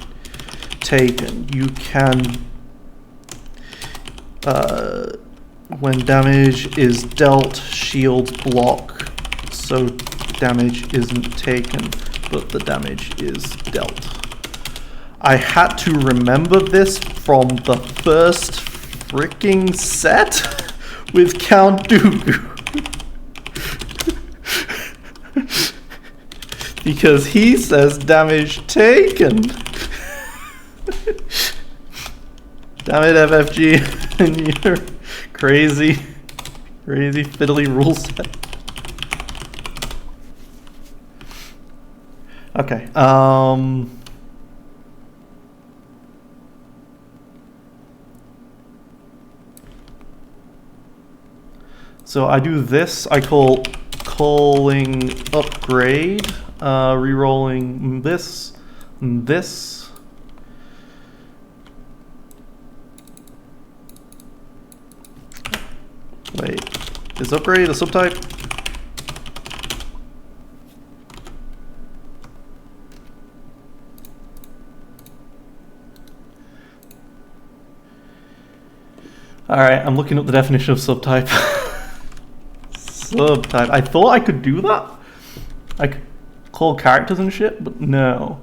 taken. You can, when damage is dealt, shields block, so damage isn't taken, but the damage is dealt. I had to remember this from the first freaking set with Count Dooku. Because he says damage taken. Damn it, FFG, and your crazy fiddly rule set. Okay, So I do this, I call calling upgrade, rerolling this, and this. Wait, is upgrade a subtype? Alright, I'm looking up the definition of subtype. Subtype. I thought I could do that. I could call characters and shit, but no.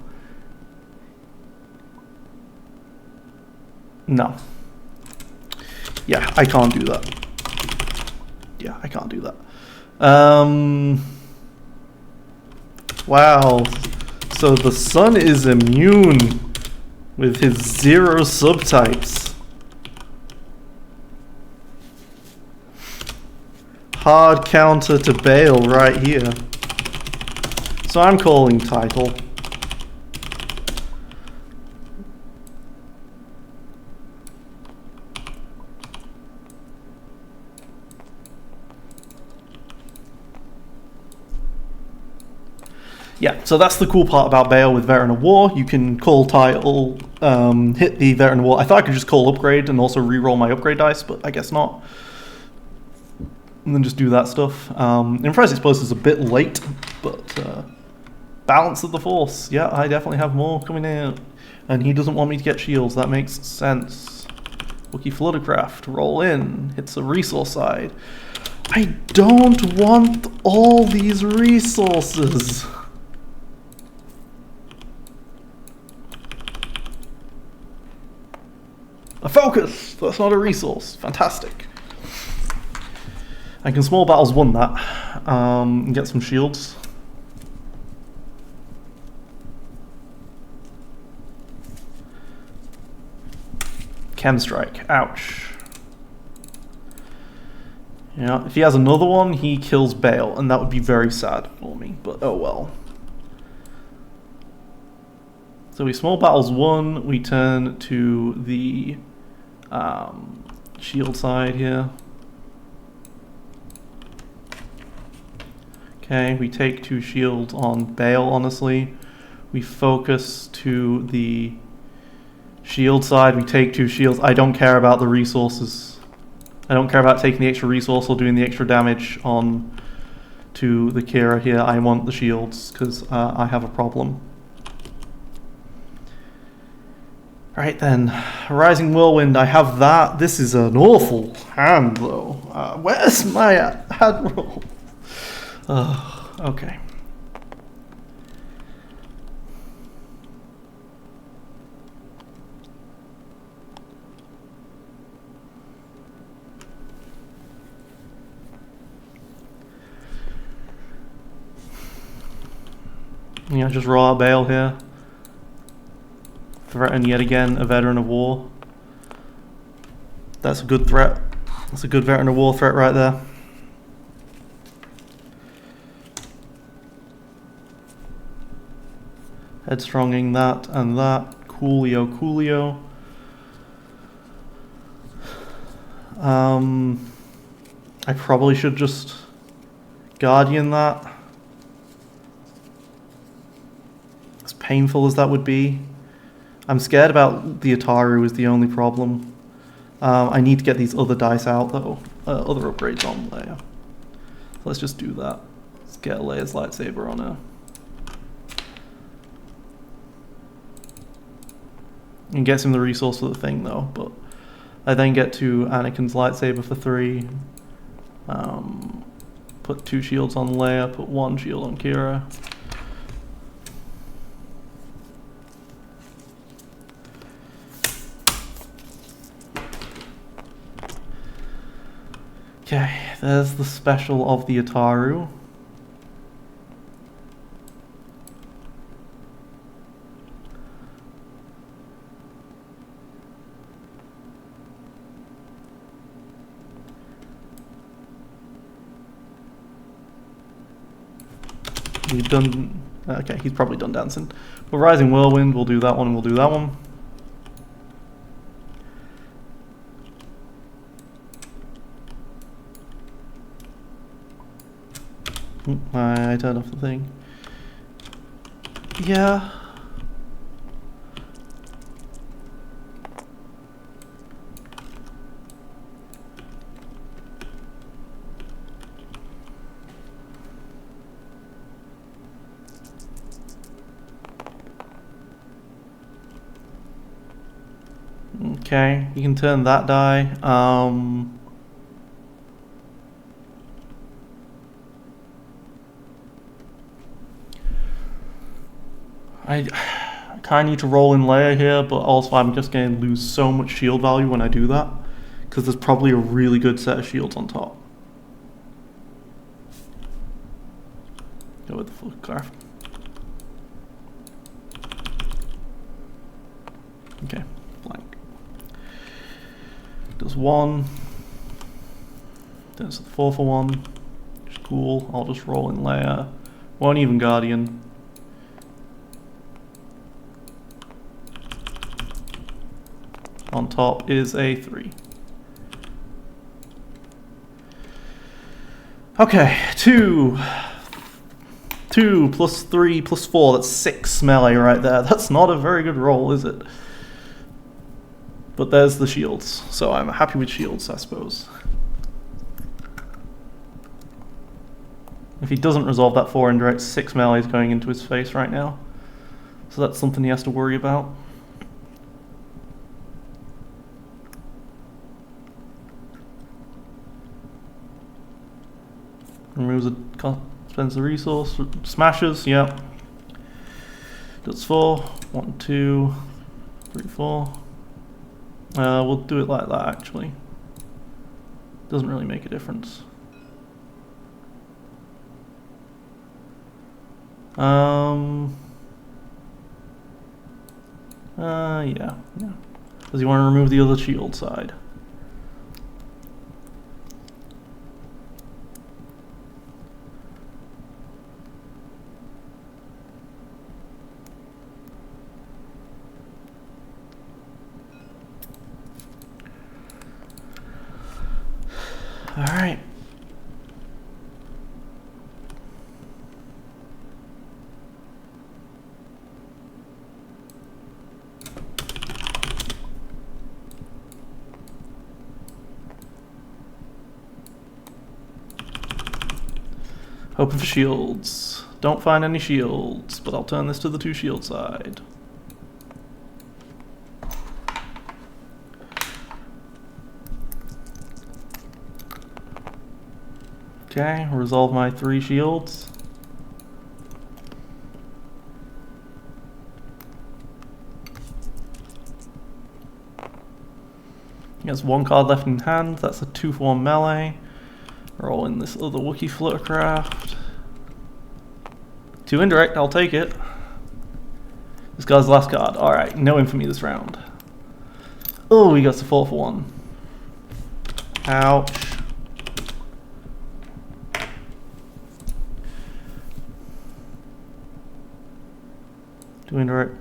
No. Yeah, I can't do that. Yeah, I can't do that. Wow. So the sun is immune with his 0 subtypes. Hard counter to Bale right here. So I'm calling title. Yeah, so that's the cool part about Bale with Veteran of War. You can call title, hit the Veteran of War. I thought I could just call upgrade and also reroll my upgrade dice, but I guess not. And then just do that stuff. Impress Explosive is a bit late, but balance of the force. Yeah, I definitely have more coming in. And he doesn't want me to get shields, that makes sense. Wookiee Fluttercraft, roll in, hits the resource side. I don't want all these resources. A focus! That's not a resource. Fantastic. I can small battles 1 that, and get some shields. Chem Strike, ouch. Yeah, if he has another one, he kills Bale, and that would be very sad for me, but oh well. So we small battles 1, we turn to the shield side here. Okay, we take 2 shields on Bale, honestly. We focus to the shield side, we take 2 shields. I don't care about the resources. I don't care about taking the extra resource or doing the extra damage on to the Kira here. I want the shields, because I have a problem. Right then, Rising Whirlwind, I have that. This is an awful hand, though. Where's my Admiral? Okay. Yeah, just raw Bale here. Threaten yet again a Veteran of War. That's a good threat. That's a good Veteran of War threat right there. Headstronging that and that. Coolio, coolio. I probably should just Guardian that. As painful as that would be. I'm scared about the Ataru is the only problem. I need to get these other dice out though. Other upgrades on Leia. So let's just do that. Let's get Leia's lightsaber on her. And gets him the resource for the thing though, but I then get to Anakin's lightsaber for 3. Put 2 shields on Leia, put 1 shield on Kira. Okay, there's the special of the Ataru. We've done... Okay, he's probably done dancing. But Rising Whirlwind, we'll do that one and we'll do that one. I turned off the thing. Yeah. Okay, you can turn that die. I kind of need to roll in layer here, but also I'm just going to lose so much shield value when I do that, because there's probably a really good set of shields on top. Go with the photograph. Okay, blank. Does 1. Does 4 for 1. Which is cool. I'll just roll in layer. 1 even guardian. On top is a 3. Okay, 2 plus 3 plus 4, that's 6 melee right there. That's not a very good roll, is it? But there's the shields, so I'm happy with shields, I suppose. If he doesn't resolve that 4 indirect, 6 melee is going into his face right now. So that's something he has to worry about. Removes a spends the resource. Smashes, yep. Does 4. 1, 2, 3, 4. We'll do it like that actually. Doesn't really make a difference. Yeah. Does he want to remove the other shield side? All right. Hoping for shields. Don't find any shields, but I'll turn this to the 2 shield side. Okay, resolve my 3 shields. He has 1 card left in hand, that's a 2 for 1 melee. Roll in this other Wookiee Fluttercraft. 2 indirect, I'll take it. This guy's the last card. Alright, no infamy this round. Oh, he got a 4 for 1. Ouch. Do indirect.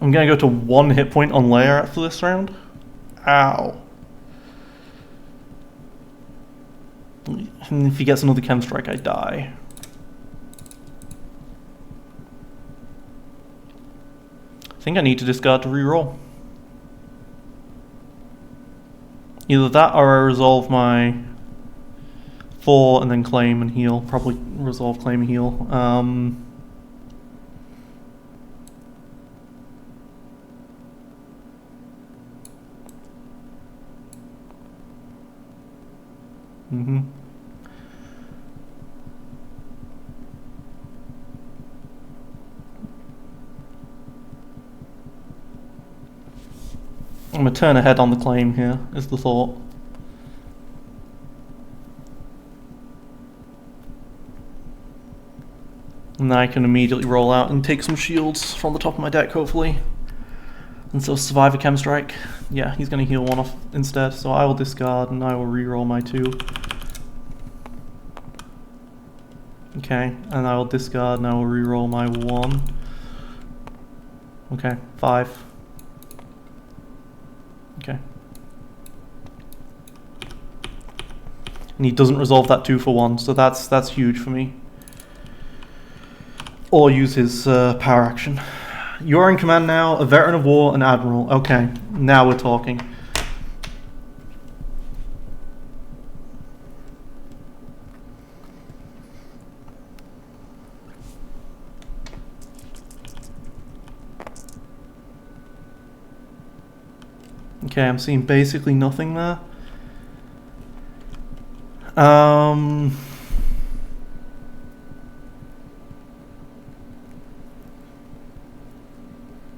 I'm gonna go to 1 hit point on layer after this round. Ow. And if he gets another chem strike, I die. I think I need to discard to reroll. Either that or I resolve my 4 and then claim and heal. Probably resolve, claim, and heal. I'm going to turn ahead on the claim here, is the thought. And then I can immediately roll out and take some shields from the top of my deck, hopefully. And so survive a chem strike. Yeah, he's going to heal 1 off instead, so I will discard and I will reroll my 2. Okay, and I will discard and I will reroll my 1. Okay, 5. Okay. And he doesn't resolve that 2 for 1, so that's huge for me. Or use his power action. You're in command now, a veteran of war, an admiral. Okay, now we're talking. Okay, I'm seeing basically nothing there.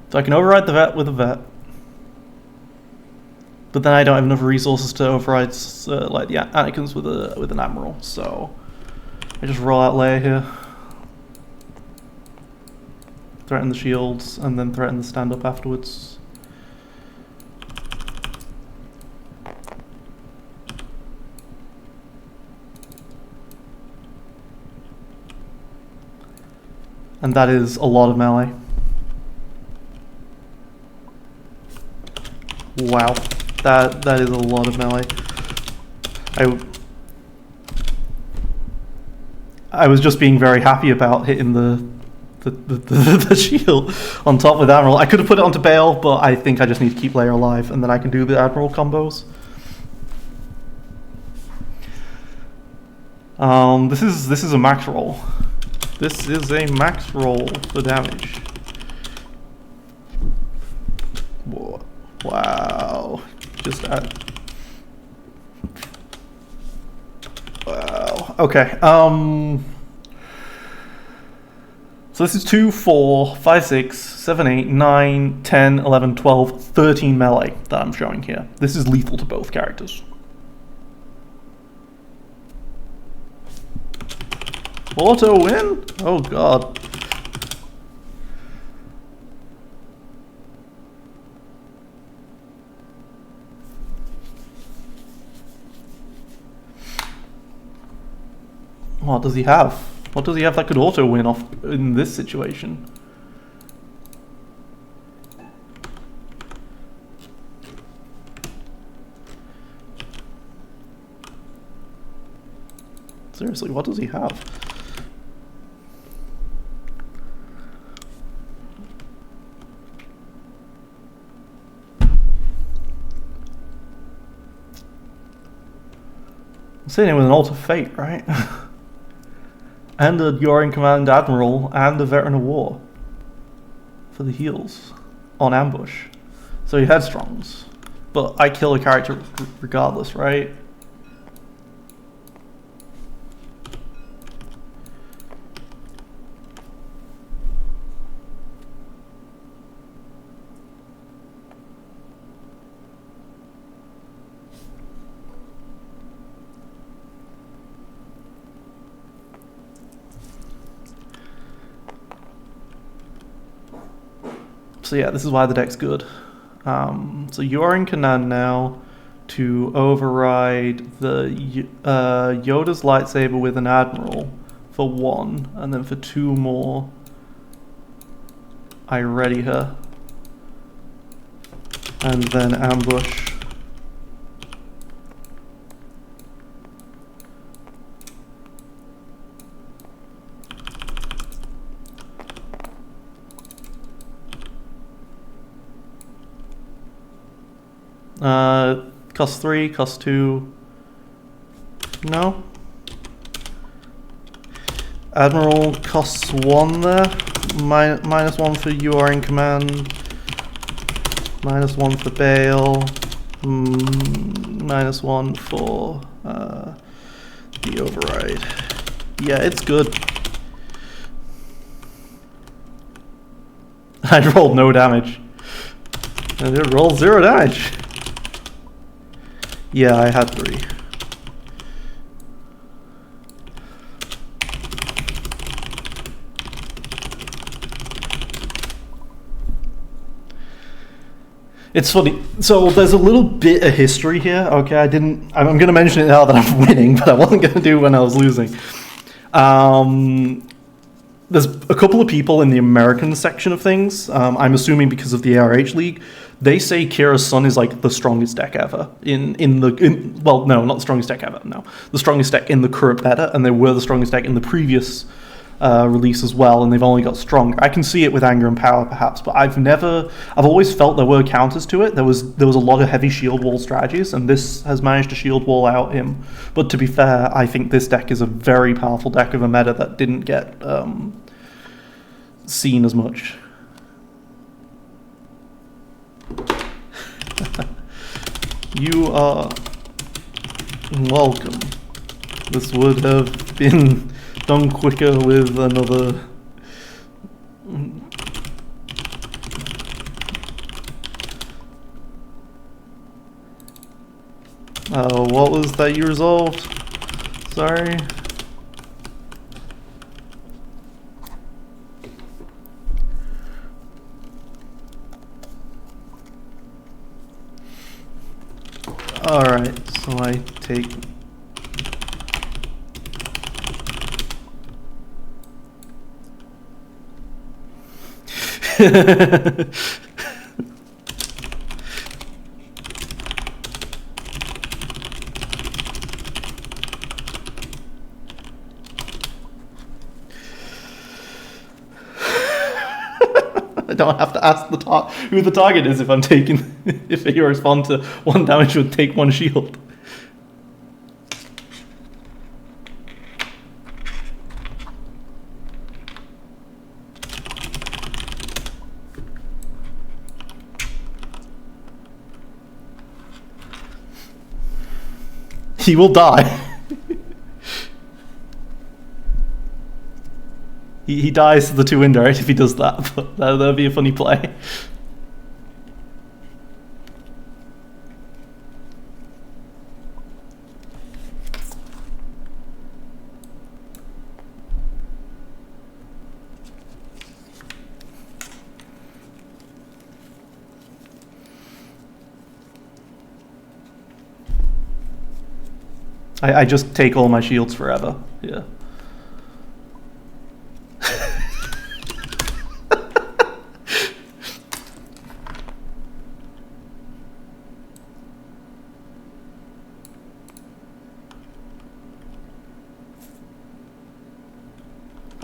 So I can override the vet with a vet. But then I don't have enough resources to override like the Anakin's with an admiral, so I just roll out layer here. Threaten the shields, and then threaten the stand-up afterwards. And that is a lot of melee. Wow, that is a lot of melee. I was just being very happy about hitting the shield on top with Admiral. I could have put it onto Bale, but I think I just need to keep Leia alive, and then I can do the Admiral combos. This is a max roll. This is a max roll for damage. Whoa. Wow. Just add. Wow. Okay. So this is 2, 4, 5, 6, 7, 8, 9, 10, 11, 12, 13 melee that I'm showing here. This is lethal to both characters. Auto win? Oh god. What does he have? What does he have that could auto win off in this situation? Seriously, what does he have? I'm sitting here with an Altar Fate, right? And a You're in Command Admiral and a Veteran of War for the heals on ambush. So he headstrongs, but I kill a character regardless, right? So yeah, this is why the deck's good. So you're in command now to override the Yoda's lightsaber with an admiral for 1, and then for 2 more, I ready her, and then ambush. Cost 3, cost 2. No. Admiral costs 1 there. Minus 1 for you are in command. Minus 1 for Bale. Minus 1 for the override. Yeah, it's good. I rolled no damage. I did roll 0 damage. Yeah, I had 3. It's funny. So there's a little bit of history here. Okay, I'm going to mention it now that I'm winning, but I wasn't going to do when I was losing. There's a couple of people in the American section of things. I'm assuming because of the ARH League, they say Kira's Sun is like the strongest deck ever well, no, not the strongest deck ever. No, the strongest deck in the current meta, and they were the strongest deck in the previous release as well, and they've only got stronger. I can see it with Anger and Power perhaps, but I've always felt there were counters to it. There was a lot of heavy shield wall strategies, and this has managed to shield wall out him. But to be fair, I think this deck is a very powerful deck of a meta that didn't get seen as much. You are welcome. This would have been done quicker with another. What was that you resolved? Sorry. Alright, so I take... I don't have to ask who the target is if I'm taking... if you respond to 1 damage would take 1 shield. He will die. He dies to the 2 indirect if he does that, but that'd be a funny play. I just take all my shields forever, yeah.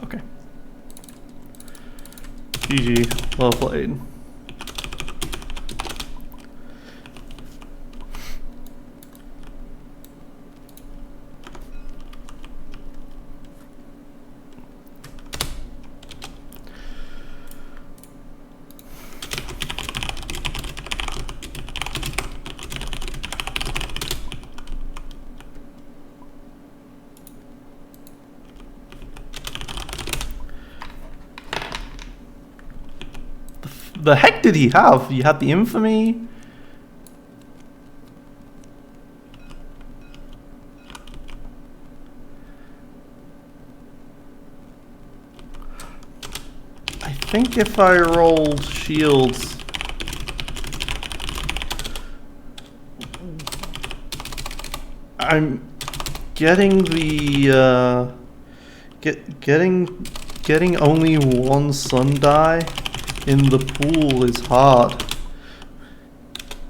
Okay. GG, well played. The heck did he have? He had the infamy. I think if I rolled shields, I'm getting the getting only 1 sun die in the pool is hard.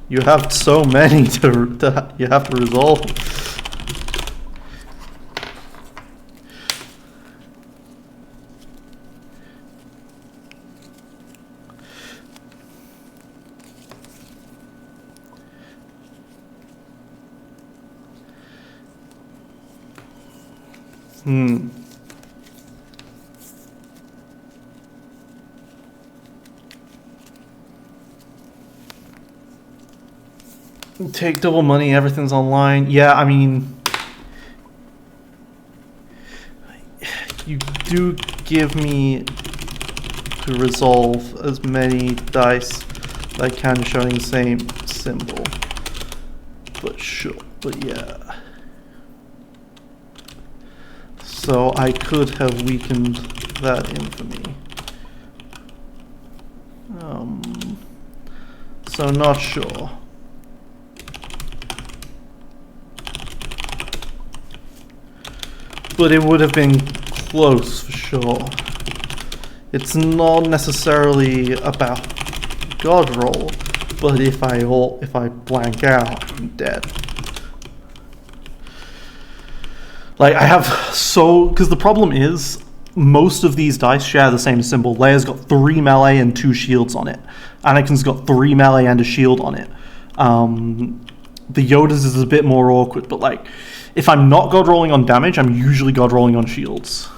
You have so many you have to resolve. Take double money, everything's online. Yeah, I mean, you do give me to resolve as many dice as I can showing the same symbol. But sure, but yeah. So I could have weakened that infamy. So not sure. But it would have been close for sure. It's not necessarily about God roll, but if I blank out, I'm dead. Like, I have because the problem is, most of these dice share the same symbol. Leia's got 3 melee and 2 shields on it. Anakin's got 3 melee and a shield on it. The Yoda's is a bit more awkward, but like, if I'm not god rolling on damage, I'm usually god rolling on shields.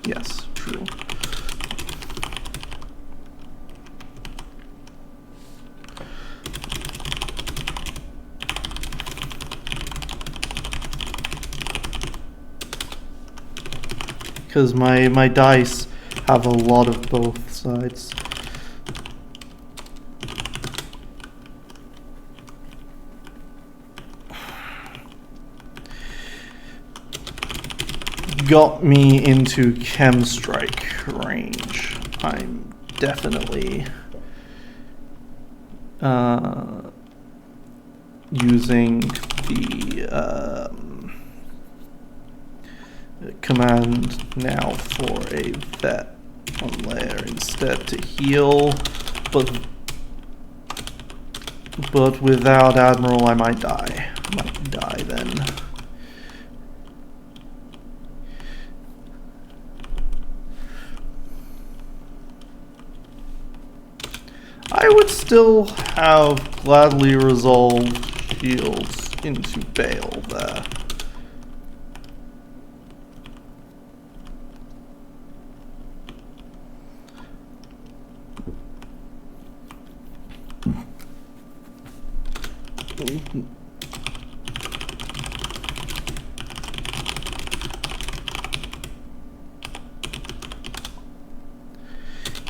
Yes, true. Because my dice have a lot of both sides. Got me into chem strike range. I'm definitely using the command now for a vet on Leia instead to heal, but without Admiral I might die. Might die then. I would still have gladly resolved shields into Bale there.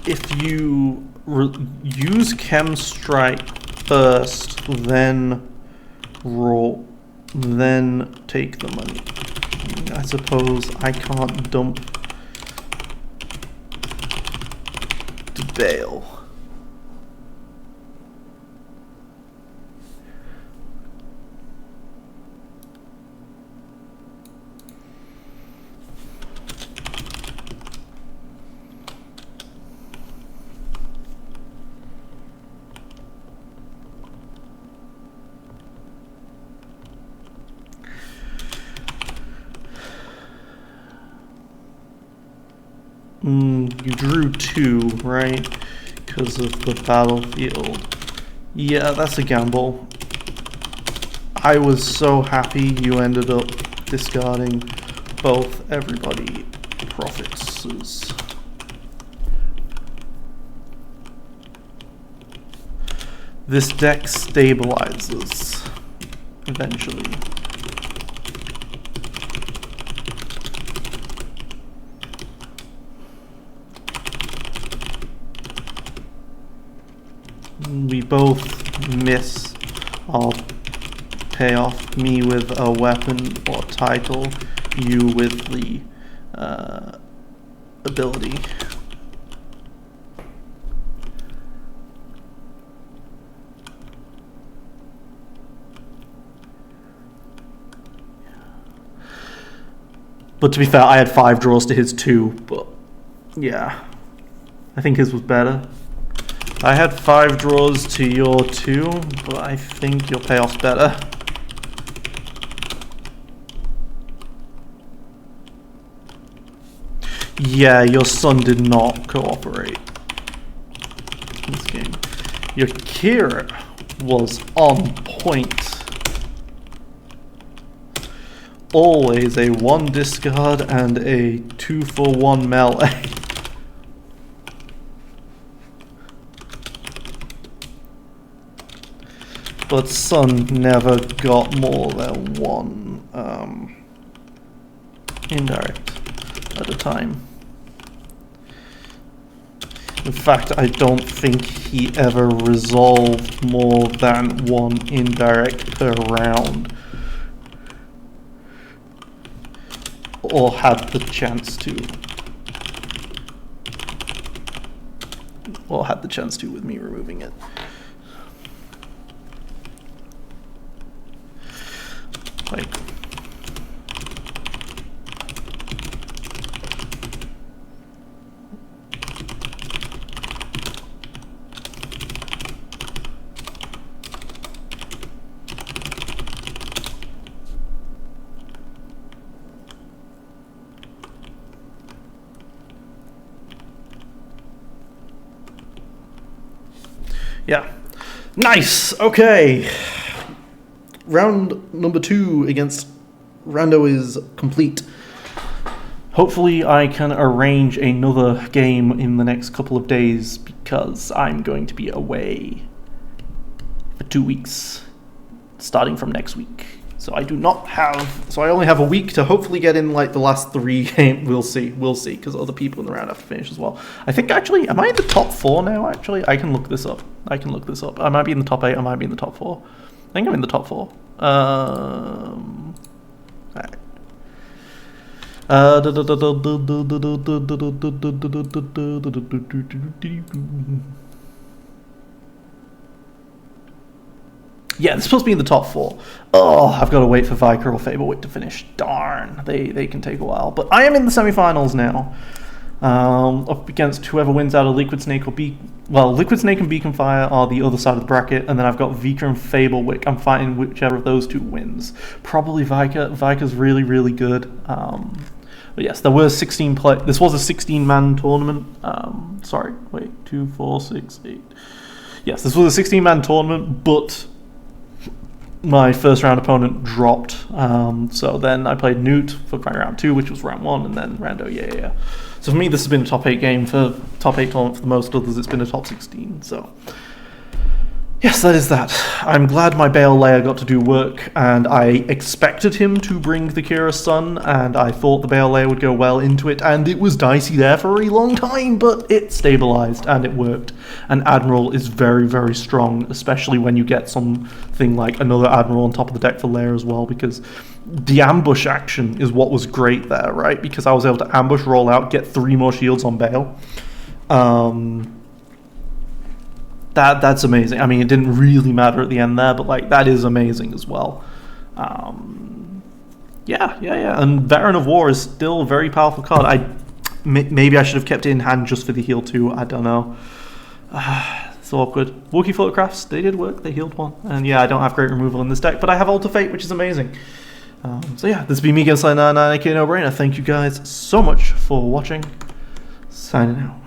If you use Chem Strike first, then roll, then take the money. I suppose I can't dump to Bale. You drew 2, right? Because of the battlefield. Yeah, that's a gamble. I was so happy you ended up discarding both. Everybody profits. This deck stabilizes eventually. We both miss our payoff, me with a weapon or title, you with the ability. But to be fair, I had 5 draws to his 2, but yeah, I think his was better. I had 5 draws to your 2, but I think your payoff's better. Yeah, your son did not cooperate in this game. Your Kira was on point. Always a 1 discard and a 2-for-1 melee. But Sun never got more than 1 indirect at a time. In fact, I don't think he ever resolved more than 1 indirect per round. Or had the chance to. Or had the chance to with me removing it. Wait. Yeah. Nice! Okay. Round number 2 against Rando is complete. Hopefully I can arrange another game in the next couple of days because I'm going to be away for 2 weeks, starting from next week. So I only have a week to hopefully get in like the last 3 games. We'll see, because other people in the round have to finish as well. I think actually, am I in the top 4 now actually? I can look this up. I might be in the top 8, I might be in the top 4. I think I'm in the top 4. Alright. Yeah, they're supposed to be in the top 4. Oh, I've got to wait for Viker or Fablewick to finish. Darn, they can take a while. But I am in the semi-finals now. Up against whoever wins out of Liquid Snake or Liquid Snake and Beacon Fire are the other side of the bracket, and then I've got Vika and Fablewick. I'm fighting whichever of those 2 wins. Probably Vika. Vika's really, really good. But yes, there were 16 play. This was a 16-man tournament. Sorry, wait, 2, 4, 6, 8. Yes, this was a 16-man tournament, but my first round opponent dropped. So then I played Newt for round 2, which was round 1, and then Rando, yeah. So for me, this has been a top 8 game. For top 8 tournament, for the most others, it's been a top 16. So yes, that is that. I'm glad my Bale Layer got to do work, and I expected him to bring the Kira's Sun, and I thought the Bale Layer would go well into it, and it was dicey there for a long time, but it stabilized, and it worked. And Admiral is very, very strong, especially when you get something like another Admiral on top of the deck for Layer as well, because the ambush action is what was great there, right? Because I was able to ambush, roll out, get 3 more shields on Bale. That's amazing. I mean, it didn't really matter at the end there, but like that is amazing as well. Yeah. And Veteran of War is still a very powerful card. Maybe I should have kept it in hand just for the heal too. I don't know. It's awkward. Wookiee Photocrafts, they did work. They healed 1. And yeah, I don't have great removal in this deck, but I have Alter Fate, which is amazing. So yeah, this has been me, Gameslide99, aka No Brainer. Thank you guys so much for watching. Signing out.